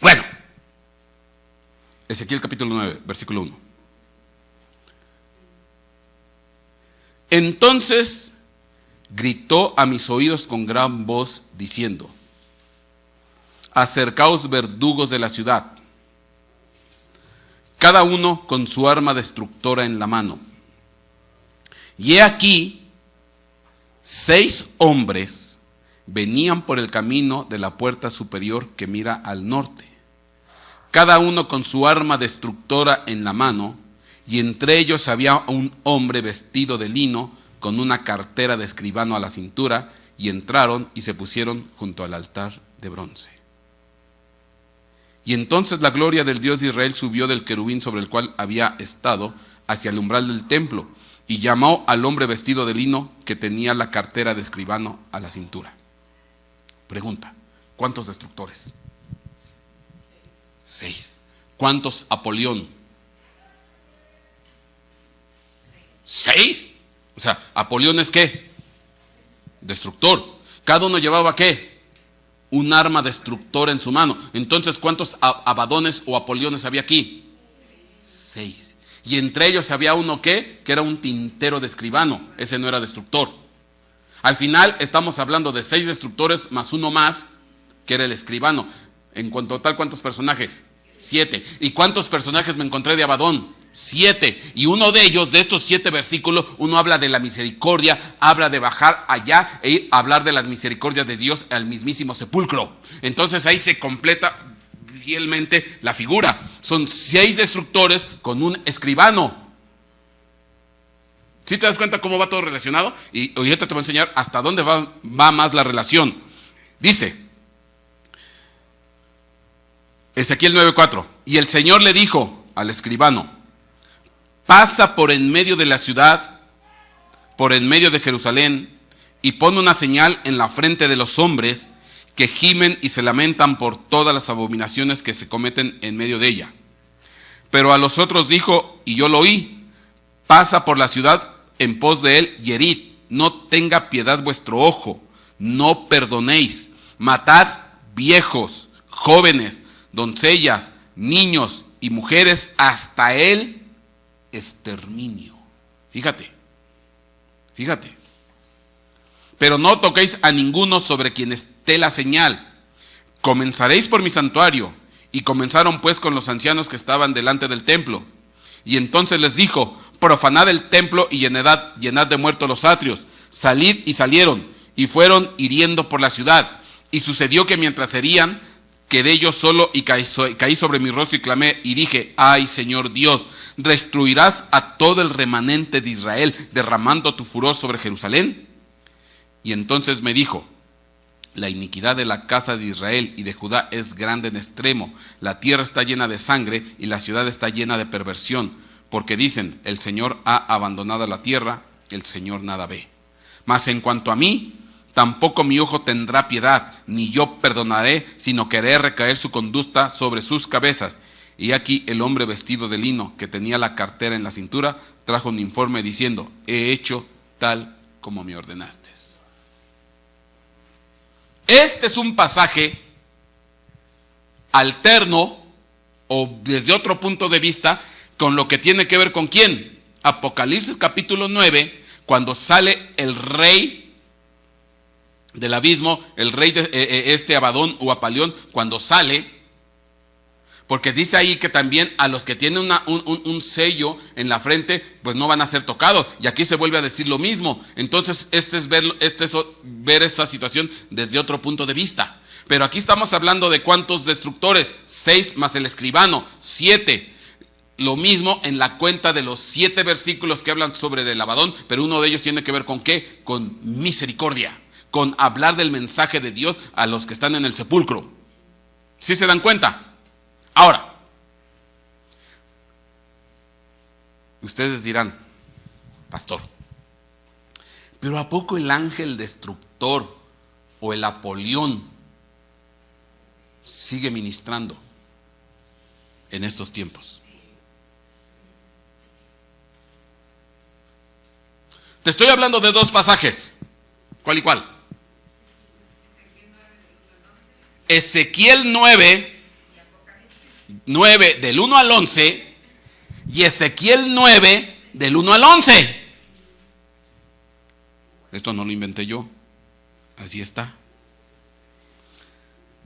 Bueno, Ezequiel capítulo 9, versículo 1. Entonces gritó a mis oídos con gran voz, diciendo: acercaos, verdugos de la ciudad, cada uno con su arma destructora en la mano. Y he aquí, 6 hombres venían por el camino de la puerta superior que mira al norte, cada uno con su arma destructora en la mano, y entre ellos había un hombre vestido de lino con una cartera de escribano a la cintura, y entraron y se pusieron junto al altar de bronce. Y entonces la gloria del Dios de Israel subió del querubín sobre el cual había estado hacia el umbral del templo, y llamó al hombre vestido de lino que tenía la cartera de escribano a la cintura. Pregunta: ¿cuántos destructores? 6. ¿Cuántos Apolión? 6. O sea, Apolión es ¿qué? Destructor. Cada uno llevaba ¿qué? Un arma destructora en su mano. Entonces, ¿cuántos Abadones o Apoliones había aquí? 6. Y entre ellos había uno ¿qué? Que era un tintero de escribano. Ese no era destructor. Al final estamos hablando de 6 destructores más uno más, que era el escribano. En cuanto a tal, ¿cuántos personajes? 7. ¿Y cuántos personajes me encontré de Abadón? 7. Y uno de ellos, de estos 7 versículos, uno habla de la misericordia, habla de bajar allá e ir a hablar de las misericordias de Dios al mismísimo sepulcro. Entonces ahí se completa fielmente la figura. Son 6 destructores con un escribano. ¿Sí te das cuenta cómo va todo relacionado? Y ahorita te voy a enseñar hasta dónde va más la relación. Dice Ezequiel 9:4: y el Señor le dijo al escribano: pasa por en medio de la ciudad, por en medio de Jerusalén, y pon una señal en la frente de los hombres que gimen y se lamentan por todas las abominaciones que se cometen en medio de ella. Pero a los otros dijo, y yo lo oí: pasa por la ciudad en pos de él y herid, no tenga piedad vuestro ojo, no perdonéis, matad viejos, jóvenes, doncellas, niños y mujeres hasta el exterminio. Fíjate. Pero no toquéis a ninguno sobre quien esté la señal. Comenzaréis por mi santuario. Y comenzaron pues con los ancianos que estaban delante del templo. Y entonces les dijo: profanad el templo y llenad de muertos los atrios. Salid, y salieron, y fueron hiriendo por la ciudad. Y sucedió que mientras herían, quedé yo solo y caí sobre mi rostro y clamé y dije: ay, Señor Dios, ¿destruirás a todo el remanente de Israel derramando tu furor sobre Jerusalén? Y entonces me dijo: la iniquidad de la casa de Israel y de Judá es grande en extremo. La tierra está llena de sangre y la ciudad está llena de perversión. Porque dicen: el Señor ha abandonado la tierra, el Señor nada ve. Mas en cuanto a mí, tampoco mi ojo tendrá piedad, ni yo perdonaré, sino que haré recaer su conducta sobre sus cabezas. Y aquí el hombre vestido de lino, que tenía la cartera en la cintura, trajo un informe diciendo: he hecho tal como me ordenaste. Este es un pasaje alterno, o desde otro punto de vista, con lo que tiene que ver con ¿quién? Apocalipsis capítulo 9, cuando sale el rey del abismo, el rey de Abadón o Apalión, cuando sale, Porque dice ahí que también a los que tienen un sello en la frente, pues no van a ser tocados. Y aquí se vuelve a decir lo mismo. Entonces, este es ver esa situación desde otro punto de vista. Pero aquí estamos hablando de cuántos destructores, 6 más el escribano, 7. Lo mismo en la cuenta de los 7 versículos que hablan sobre del Abadón, pero uno de ellos tiene que ver con ¿qué? Con misericordia, con hablar del mensaje de Dios a los que están en el sepulcro. ¿Sí se dan cuenta? Ahora, ustedes dirán, pastor, pero ¿a poco el ángel destructor o el Apolión sigue ministrando en estos tiempos? Te estoy hablando de 2 pasajes. ¿Cuál y cuál? Ezequiel 9 del 1 al 11 y Ezequiel 9 del 1 al 11. Esto no lo inventé yo. Así está.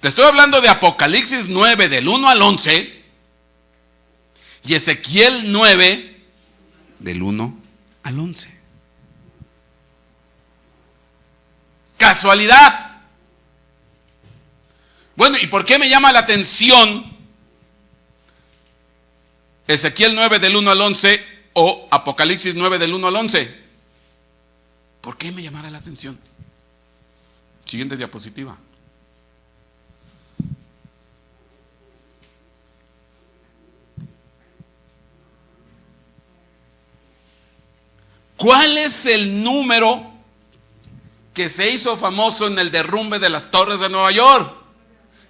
Te estoy hablando de Apocalipsis 9 del 1 al 11 y Ezequiel 9 del 1 al 11. ¿Casualidad? Bueno, ¿y por qué me llama la atención Ezequiel 9 del 1 al 11 o Apocalipsis 9 del 1 al 11? ¿Por qué me llamará la atención? Siguiente diapositiva. ¿Cuál es el número que se hizo famoso en el derrumbe de las torres de Nueva York?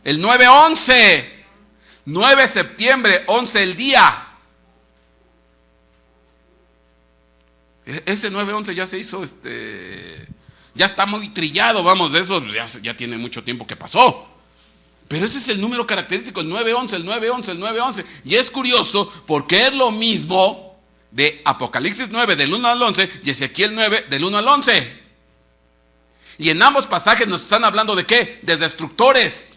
El 9/11. 9 de septiembre, 11 el día. Ese 9/11 ya se hizo, ya está muy trillado, vamos, de eso ya tiene mucho tiempo que pasó. Pero ese es el número característico, el 9/11, el 9/11, el 9/11. Y es curioso porque es lo mismo de Apocalipsis 9 del 1 al 11 y Ezequiel 9 del 1 al 11. Y en ambos pasajes nos están hablando de ¿qué? De destructores,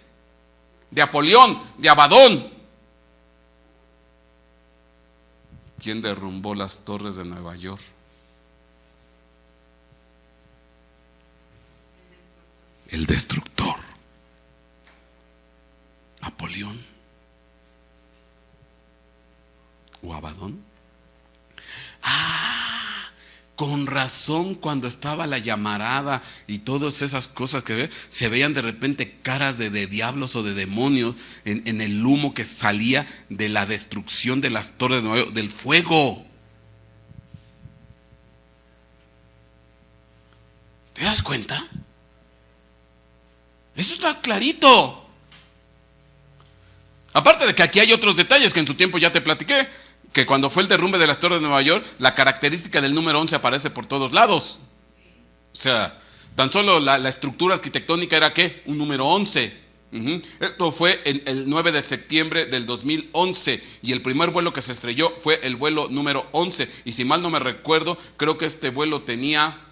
de Apolión, de Abadón. ¿Quién derrumbó las torres de Nueva York? El destructor. Apolión o Abadón. Con razón cuando estaba la llamarada y todas esas cosas que se veían de repente caras de diablos o de demonios en el humo que salía de la destrucción de las torres de Nueva York, del fuego. ¿Te das cuenta? Eso está clarito. Aparte de que aquí hay otros detalles que en su tiempo ya te platiqué, que cuando fue el derrumbe de las torres de Nueva York, la característica del número 11 aparece por todos lados. O sea, tan solo la estructura arquitectónica era ¿qué? Un número 11. Esto fue el 9 de septiembre del 2011 y el primer vuelo que se estrelló fue el vuelo número 11. Y si mal no me recuerdo, creo que este vuelo tenía...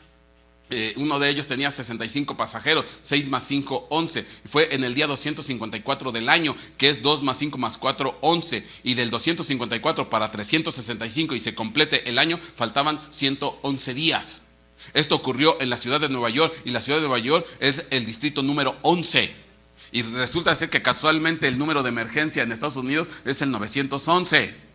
uno de ellos tenía 65 pasajeros, 6 más 5, 11. Fue en el día 254 del año, que es 2 más 5 más 4, 11. Y del 254 para 365 y se complete el año, faltaban 111 días. Esto ocurrió en la ciudad de Nueva York y la ciudad de Nueva York es el distrito número 11. Y resulta ser que casualmente el número de emergencia en Estados Unidos es el 911.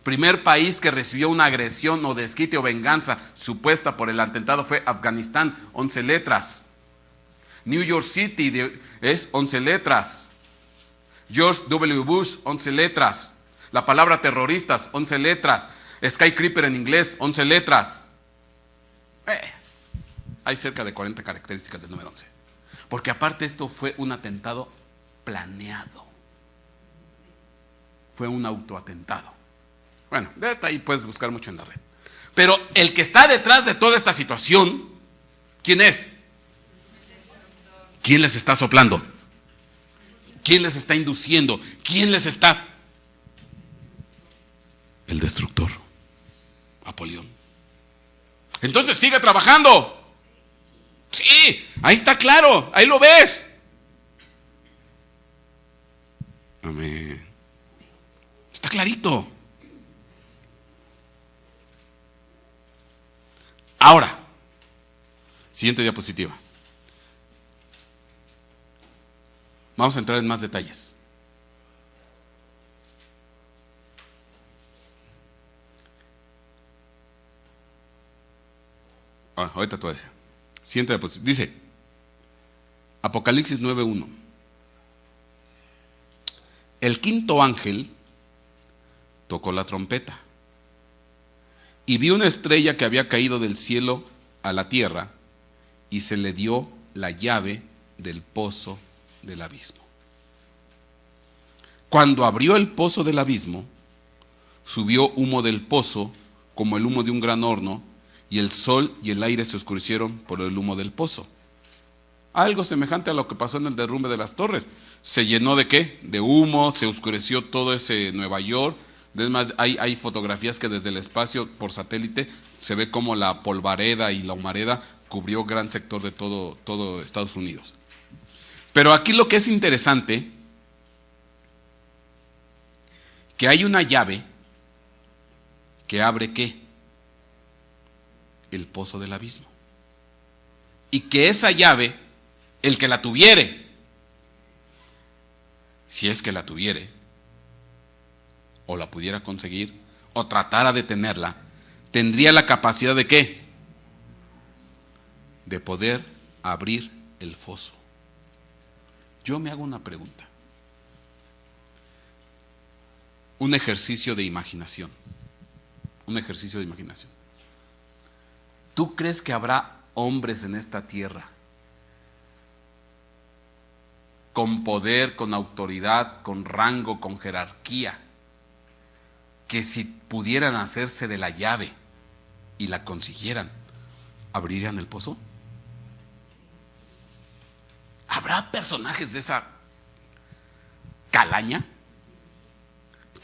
Primer país que recibió una agresión o desquite o venganza supuesta por el atentado fue Afganistán, 11 letras. New York City es 11 letras. George W. Bush, 11 letras. La palabra terroristas, 11 letras. Skycreeper en inglés, 11 letras. Hay cerca de 40 características del número 11. Porque aparte esto fue un atentado planeado. Fue un autoatentado. Bueno, de ahí puedes buscar mucho en la red. Pero el que está detrás de toda esta situación, ¿quién es? ¿Quién les está soplando? ¿Quién les está induciendo? ¿Quién les está? El destructor, Apolión. Entonces sigue trabajando. Sí, ahí está claro, ahí lo ves. Amén. Está clarito. Ahora, siguiente diapositiva. Vamos a entrar en más detalles. Ahorita te voy a decir. Siguiente diapositiva. Dice, Apocalipsis 9:1. El quinto ángel tocó la trompeta y vi una estrella que había caído del cielo a la tierra y se le dio la llave del pozo del abismo. Cuando abrió el pozo del abismo, subió humo del pozo como el humo de un gran horno, y el sol y el aire se oscurecieron por el humo del pozo. Algo semejante a lo que pasó en el derrumbe de las torres. Se llenó de ¿qué? De humo, se oscureció todo ese Nueva York. Además, hay fotografías que desde el espacio por satélite se ve como la polvareda y la humareda cubrió gran sector de todo Estados Unidos. Pero aquí lo que es interesante, que hay una llave que abre ¿qué? El pozo del abismo. Y que esa llave, el que la tuviere, si es que la tuviere, o la pudiera conseguir, o tratara de tenerla, tendría la capacidad de ¿qué? De poder abrir el foso. Yo me hago una pregunta. Un ejercicio de imaginación. Un ejercicio de imaginación. ¿Tú crees que habrá hombres en esta tierra con poder, con autoridad, con rango, con jerarquía, que si pudieran hacerse de la llave y la consiguieran, abrirían el pozo? ¿Habrá personajes de esa calaña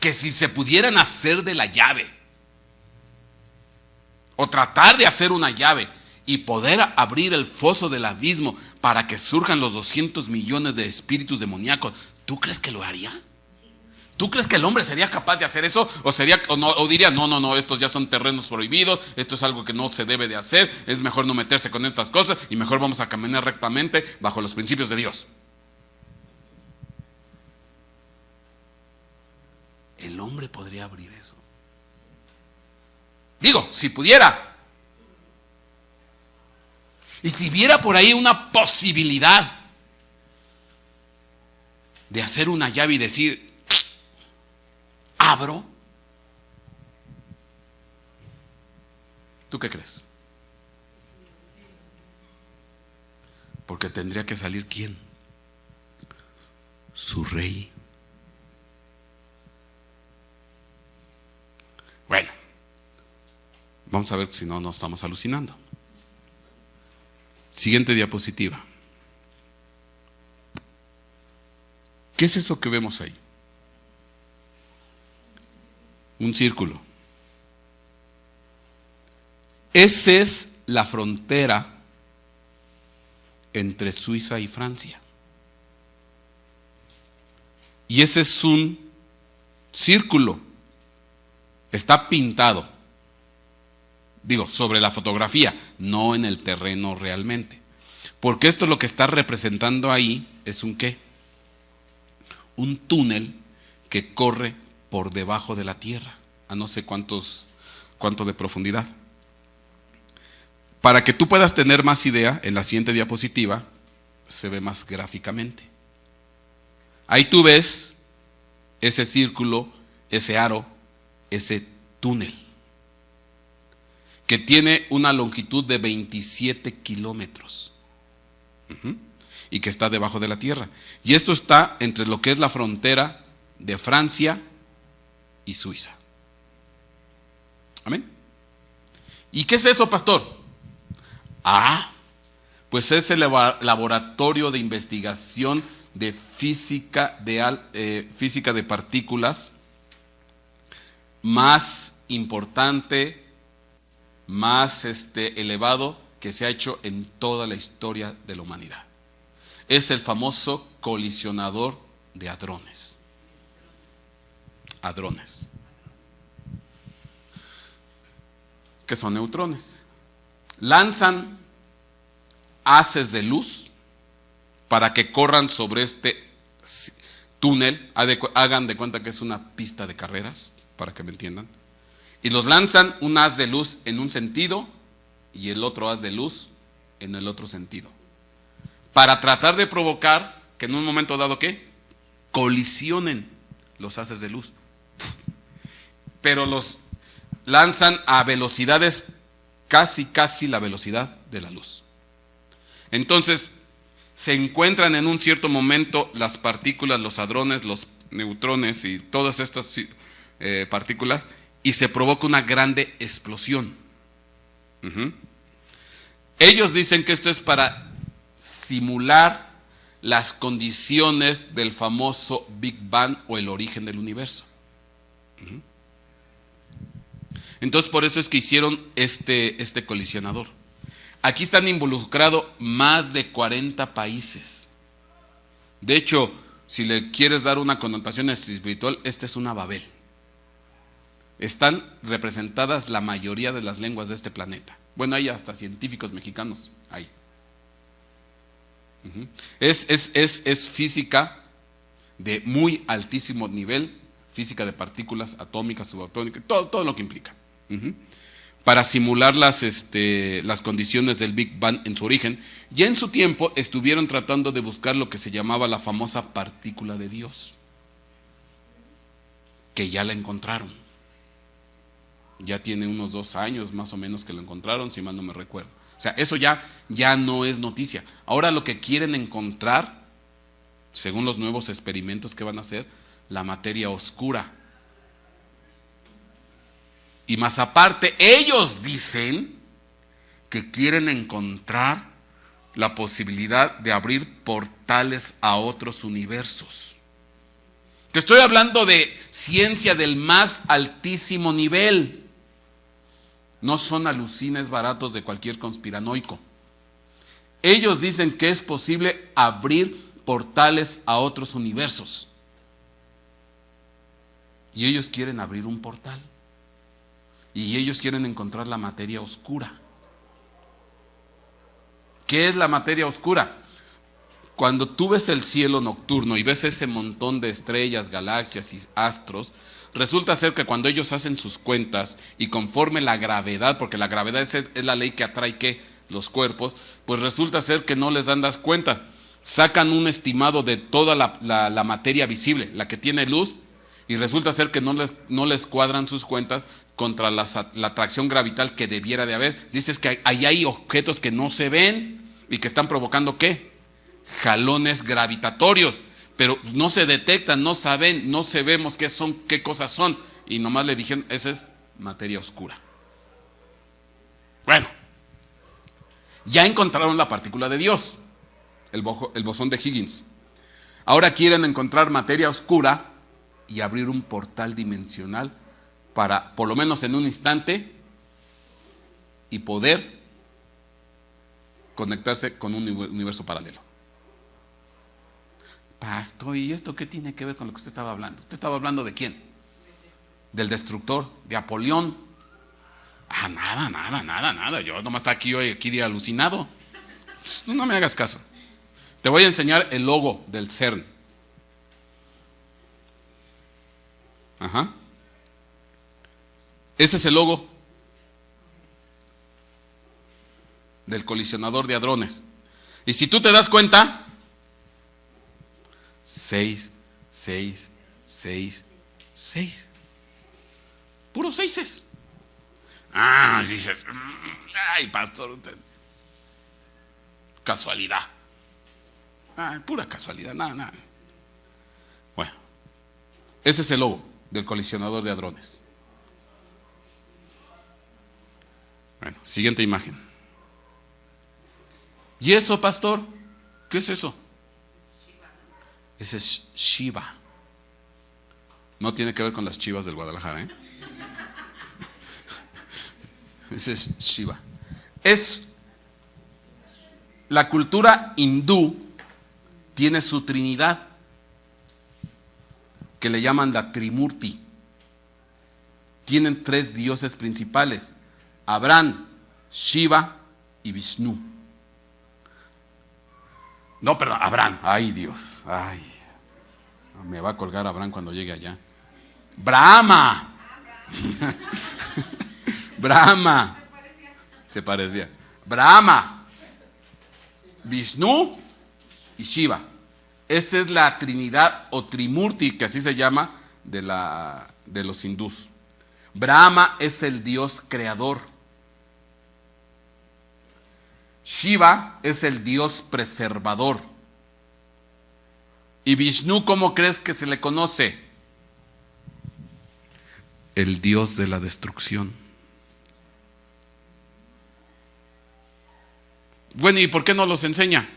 que si se pudieran hacer de la llave o tratar de hacer una llave y poder abrir el foso del abismo para que surjan los 200 millones de espíritus demoníacos, ¿tú crees que lo haría? ¿Tú crees que el hombre sería capaz de hacer eso? ¿O diría, no, estos ya son terrenos prohibidos, esto es algo que no se debe de hacer, es mejor no meterse con estas cosas y mejor vamos a caminar rectamente bajo los principios de Dios? El hombre podría abrir eso. Digo, si pudiera. Y si viera por ahí una posibilidad de hacer una llave y decir, abro. ¿Tú qué crees? Porque tendría que salir ¿quién? Su rey. Bueno, vamos a ver si no nos estamos alucinando. Siguiente diapositiva. ¿Qué es eso que vemos ahí? Un círculo. Esa es la frontera entre Suiza y Francia. Y ese es un círculo. Está pintado. Digo, sobre la fotografía, no en el terreno realmente. Porque esto lo que está representando ahí es un ¿qué? Un túnel que corre por debajo de la tierra, a no sé cuánto de profundidad. Para que tú puedas tener más idea, en la siguiente diapositiva se ve más gráficamente. Ahí tú ves ese círculo, ese aro, ese túnel, que tiene una longitud de 27 kilómetros y que está debajo de la tierra. Y esto está entre lo que es la frontera de Francia y Suiza. Amén. ¿Y qué es eso, pastor? Pues es el laboratorio de investigación de física de partículas más importante, más elevado que se ha hecho en toda la historia de la humanidad. Es el famoso colisionador de hadrones. hadrones, que son neutrones. Lanzan haces de luz para que corran sobre este túnel. Hagan de cuenta que es una pista de carreras, para que me entiendan. Y los lanzan un haz de luz en un sentido y el otro haz de luz en el otro sentido, para tratar de provocar que en un momento dado, ¿qué? Colisionen los haces de luz. Pero los lanzan a velocidades casi la velocidad de la luz. Entonces, se encuentran en un cierto momento las partículas, los hadrones, los neutrones y todas estas partículas, y se provoca una grande explosión. Ellos dicen que esto es para simular las condiciones del famoso Big Bang o el origen del universo. Entonces, por eso es que hicieron este colisionador. Aquí están involucrados más de 40 países. De hecho, si le quieres dar una connotación espiritual, esta es una Babel. Están representadas la mayoría de las lenguas de este planeta. Bueno, hay hasta científicos mexicanos ahí. Es física de muy altísimo nivel, física de partículas atómicas, subatómicas, todo lo que implica. Para simular las condiciones del Big Bang en su origen. Ya en su tiempo estuvieron tratando de buscar lo que se llamaba la famosa partícula de Dios, que ya la encontraron. Ya tiene unos 2 años más o menos que la encontraron, si mal no me recuerdo. O sea, eso ya no es noticia. Ahora lo que quieren encontrar, según los nuevos experimentos que van a hacer, la materia oscura. Y más aparte, ellos dicen que quieren encontrar la posibilidad de abrir portales a otros universos. Te estoy hablando de ciencia del más altísimo nivel. No son alucines baratos de cualquier conspiranoico. Ellos dicen que es posible abrir portales a otros universos. Y ellos quieren abrir un portal. Y ellos quieren encontrar la materia oscura. ¿Qué es la materia oscura? Cuando tú ves el cielo nocturno y ves ese montón de estrellas, galaxias y astros, resulta ser que cuando ellos hacen sus cuentas y conforme la gravedad, porque la gravedad es la ley que atrae ¿qué? Los cuerpos, pues resulta ser que no les dan das cuenta. Sacan un estimado de toda la materia visible, la que tiene luz, y resulta ser que no les cuadran sus cuentas contra la atracción gravital que debiera de haber. Dices que ahí hay objetos que no se ven y que están provocando ¿qué? Jalones gravitatorios, pero no se detectan, no saben, no sabemos qué cosas son, y nomás le dijeron, esa es materia oscura. Bueno, ya encontraron la partícula de Dios, el bosón de Higgins. Ahora quieren encontrar materia oscura y abrir un portal dimensional para, por lo menos en un instante, y poder conectarse con un universo paralelo. Pastor, ¿y esto qué tiene que ver con lo que usted estaba hablando? ¿Usted estaba hablando de quién? Del destructor, de Apolión. Nada. Yo nomás está aquí hoy, de alucinado. Pues, no me hagas caso. Te voy a enseñar el logo del CERN. Ese es el logo del colisionador de hadrones. Y si tú te das cuenta, 6, 6, 6, 6. Puros 6. Dices, ay, pastor, usted. Casualidad. Pura casualidad, nada. Bueno, ese es el logo del colisionador de hadrones. Bueno, siguiente imagen. ¿Y eso, pastor? ¿Qué es eso? Ese es Shiva. No tiene que ver con las Chivas del Guadalajara, Ese es Shiva. Es la cultura hindú, tiene su trinidad, que le llaman la Trimurti. tienen tres dioses principales: Abraham, Shiva y Vishnu. No, perdón, Abraham. Ay, Dios. Ay, me va a colgar Abraham cuando llegue allá. Brahma. Brahma. Se parecía. Brahma, Vishnu y Shiva. Esa es la Trinidad o Trimurti, que así se llama de los hindús. Brahma es el Dios creador. Shiva es el Dios preservador. ¿Y Vishnu cómo crees que se le conoce? El Dios de la destrucción. Bueno, ¿y por qué no los enseña?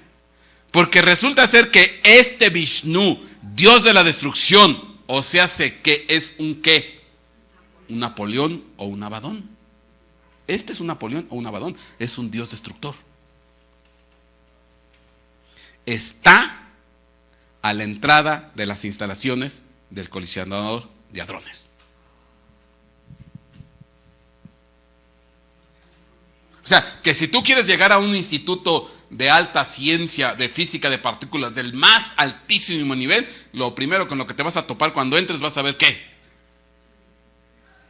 Porque resulta ser que este Vishnu, Dios de la destrucción, o sea, que es un ¿qué? Un Napoleón o un Abadón. Este es un Napoleón o un Abadón, es un Dios destructor. Está a la entrada de las instalaciones del colisionador de hadrones. O sea, que si tú quieres llegar a un instituto de alta ciencia, de física de partículas, del más altísimo nivel, lo primero con lo que te vas a topar cuando entres vas a ver ¿qué?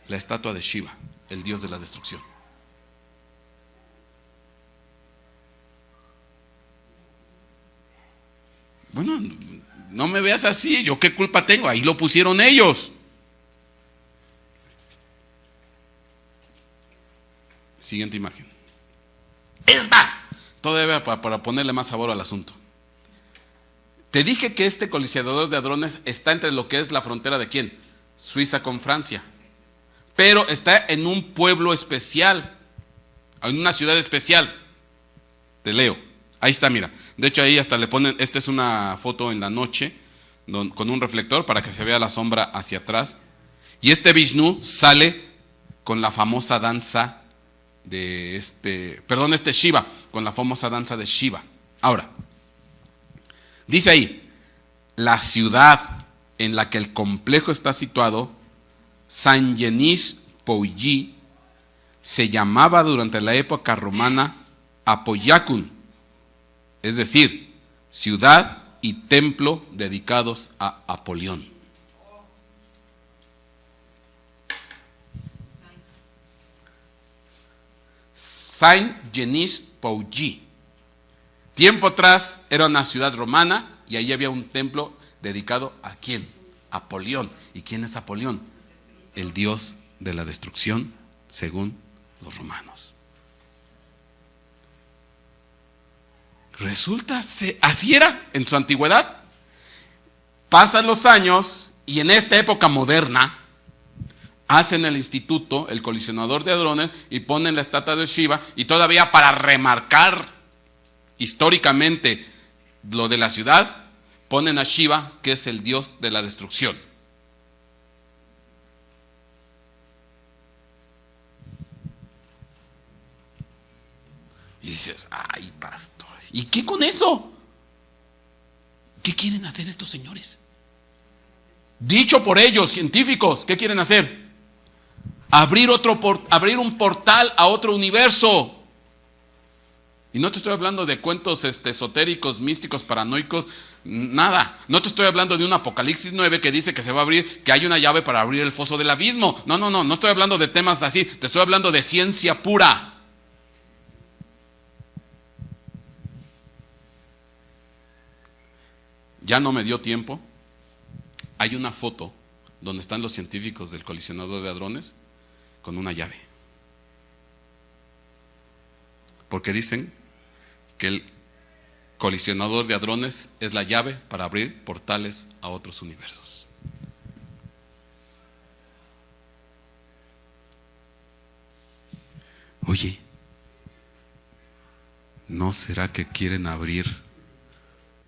La estatua de Shiva, el dios de la destrucción. Bueno, no me veas así, ¿yo qué culpa tengo? Ahí lo pusieron ellos. Siguiente imagen. Es más, todavía para ponerle más sabor al asunto. Te dije que este colisionador de hadrones está entre lo que es la frontera de ¿quién? Suiza con Francia. Pero está en un pueblo especial, en una ciudad especial. Te leo. Ahí está, mira. De hecho, ahí hasta le ponen, esta es una foto en la noche, con un reflector para que se vea la sombra hacia atrás. Y este Vishnu sale con la famosa danza de este Shiva, con la famosa danza de Shiva. Ahora, dice ahí, la ciudad en la que el complejo está situado, Saint-Denis Pouilly, se llamaba durante la época romana Apollacum, es decir, ciudad y templo dedicados a Apolión. Saint-Denis Pouilly. Tiempo atrás era una ciudad romana y ahí había un templo dedicado ¿a quién? Apolión. ¿Y quién es Apolión? El dios de la destrucción, según los romanos. Resulta, así era en su antigüedad. Pasan los años y en esta época moderna hacen el instituto, el colisionador de hadrones, y ponen la estatua de Shiva, y todavía para remarcar históricamente lo de la ciudad, ponen a Shiva, que es el dios de la destrucción. Y dices, ay, pastor, ¿y qué con eso? ¿Qué quieren hacer estos señores? Dicho por ellos, científicos, ¿qué quieren hacer? Abrir un portal a otro universo. Y no te estoy hablando de cuentos esotéricos, místicos, paranoicos, nada. No te estoy hablando de un Apocalipsis 9 que dice que se va a abrir, que hay una llave para abrir el foso del abismo. No estoy hablando de temas así, te estoy hablando de ciencia pura. Ya no me dio tiempo. Hay una foto donde están los científicos del colisionador de hadrones con una llave. Porque dicen que el colisionador de hadrones es la llave para abrir portales a otros universos. Oye, ¿no será que quieren abrir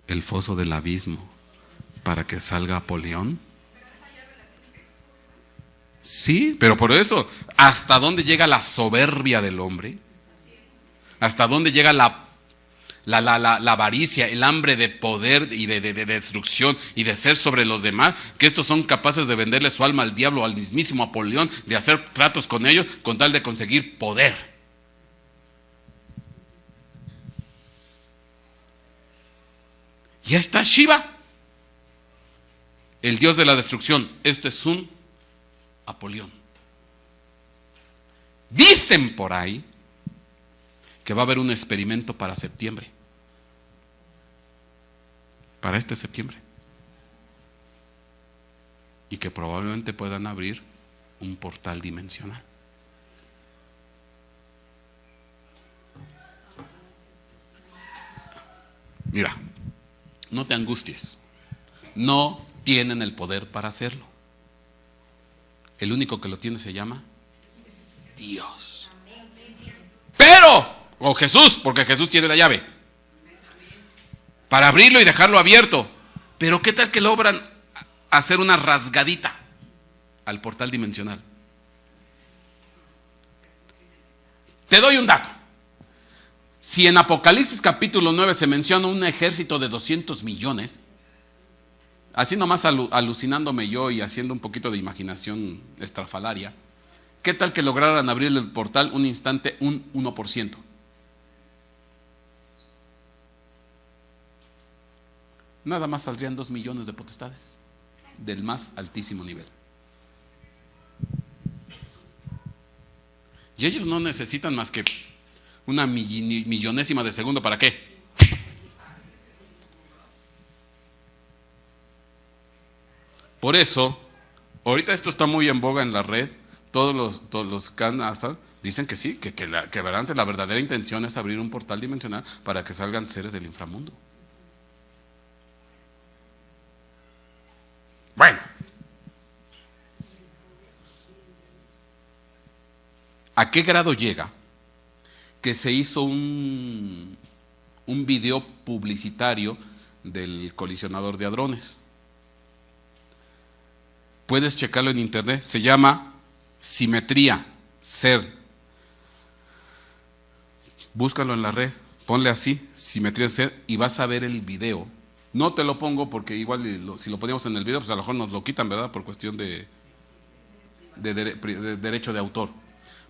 el foso del abismo para que salga Apolión? Sí, pero por eso, ¿hasta dónde llega la soberbia del hombre? ¿Hasta dónde llega la avaricia, el hambre de poder y de destrucción y de ser sobre los demás, que estos son capaces de venderle su alma al diablo, al mismísimo Apolión, de hacer tratos con ellos con tal de conseguir poder. Ya está Shiva, el dios de la destrucción. Este es un Apolión. Dicen por ahí que va a haber un experimento para septiembre. Para este septiembre. Y que probablemente puedan abrir un portal dimensional. Mira, no te angusties. No tienen el poder para hacerlo. El único que lo tiene se llama Dios. Pero, o Jesús, porque Jesús tiene la llave para abrirlo y dejarlo abierto. Pero ¿qué tal que logran hacer una rasgadita al portal dimensional? Te doy un dato. Si en Apocalipsis capítulo 9 se menciona un ejército de 200 millones, así nomás alucinándome yo y haciendo un poquito de imaginación estrafalaria, ¿qué tal que lograran abrir el portal un instante, un 1%? Nada más saldrían 2 millones de potestades del más altísimo nivel. Y ellos no necesitan más que una millonésima de segundo. ¿Para qué? Por eso, ahorita esto está muy en boga en la red. Todos los canales dicen que sí, que la verdadera intención es abrir un portal dimensional para que salgan seres del inframundo. Bueno, ¿a qué grado llega que se hizo un video publicitario del colisionador de hadrones? Puedes checarlo en internet, se llama Simetría Ser. Búscalo en la red, ponle así, Simetría Ser, y vas a ver el video. No te lo pongo porque igual si lo ponemos en el video, pues a lo mejor nos lo quitan, ¿verdad? Por cuestión de derecho de autor.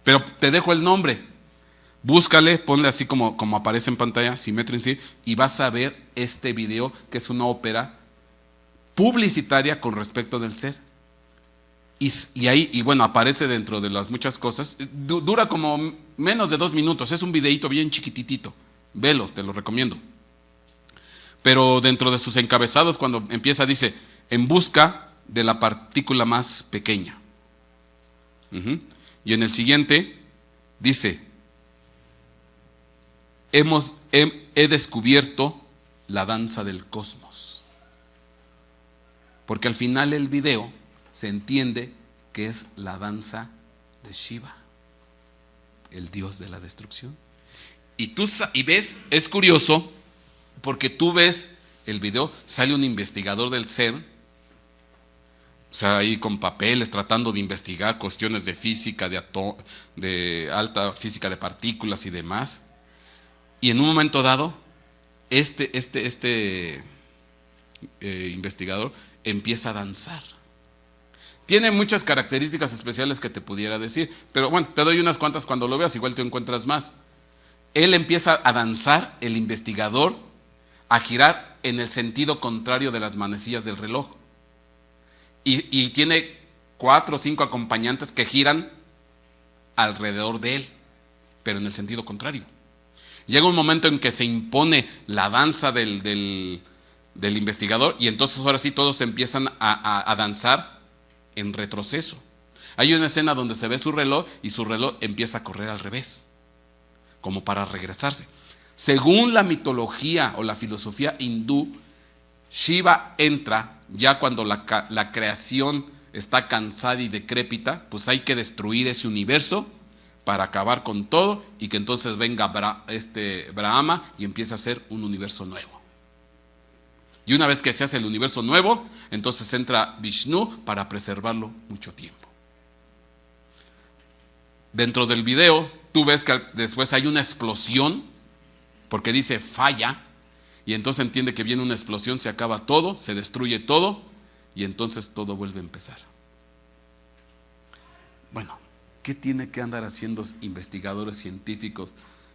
Pero te dejo el nombre. Búscale, ponle así como aparece en pantalla, Simetría Ser, y vas a ver este video que es una ópera publicitaria con respecto del ser. Y ahí, y bueno, aparece dentro de las muchas cosas. Dura como menos de 2 minutos. Es un videíto bien chiquititito. Velo, te lo recomiendo. Pero dentro de sus encabezados, cuando empieza, dice: en busca de la partícula más pequeña. Y en el siguiente dice: he descubierto la danza del cosmos. Porque al final el video se entiende que es la danza de Shiva, el dios de la destrucción. Y ves, es curioso, porque tú ves el video, sale un investigador del ser, o sea, ahí con papeles tratando de investigar cuestiones de física, de alta física de partículas y demás. Y en un momento dado, este investigador empieza a danzar. Tiene muchas características especiales que te pudiera decir, pero bueno, te doy unas cuantas cuando lo veas, igual te encuentras más. Él empieza a danzar, el investigador, a girar en el sentido contrario de las manecillas del reloj. Y tiene 4 o 5 acompañantes que giran alrededor de él, pero en el sentido contrario. Llega un momento en que se impone la danza del investigador, y entonces ahora sí todos empiezan a danzar en retroceso. Hay una escena donde se ve su reloj y su reloj empieza a correr al revés, como para regresarse. Según la mitología o la filosofía hindú, Shiva entra ya cuando la creación está cansada y decrépita, pues hay que destruir ese universo para acabar con todo, y que entonces venga Brahma y empiece a hacer un universo nuevo. Y una vez que se hace el universo nuevo, entonces entra Vishnu para preservarlo mucho tiempo. Dentro del video, tú ves que después hay una explosión porque dice falla, y entonces entiende que viene una explosión, se acaba todo, se destruye todo, y entonces todo vuelve a empezar. Bueno, ¿qué tiene que andar haciendo investigadores científicos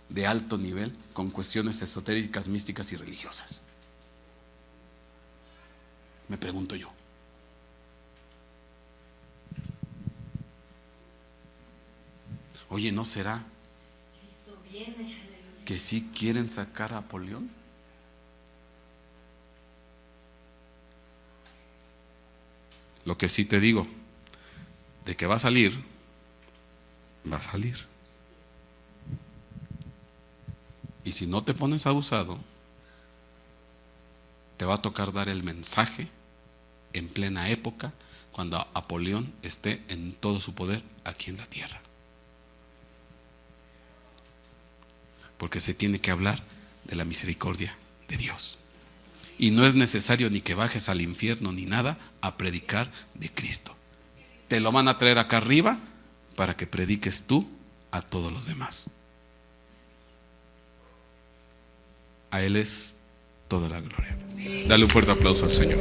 de alto nivel con cuestiones esotéricas, místicas y religiosas? Me pregunto yo. Oye, ¿no será que sí quieren sacar a Apolión? Lo que sí te digo, de que va a salir, va a salir. Y si no te pones abusado, te va a tocar dar el mensaje en plena época, cuando Apolión esté en todo su poder aquí en la tierra. Porque se tiene que hablar de la misericordia de Dios. Y no es necesario ni que bajes al infierno ni nada a predicar de Cristo. Te lo van a traer acá arriba para que prediques tú a todos los demás. A Él es toda la gloria. Dale un fuerte aplauso al Señor.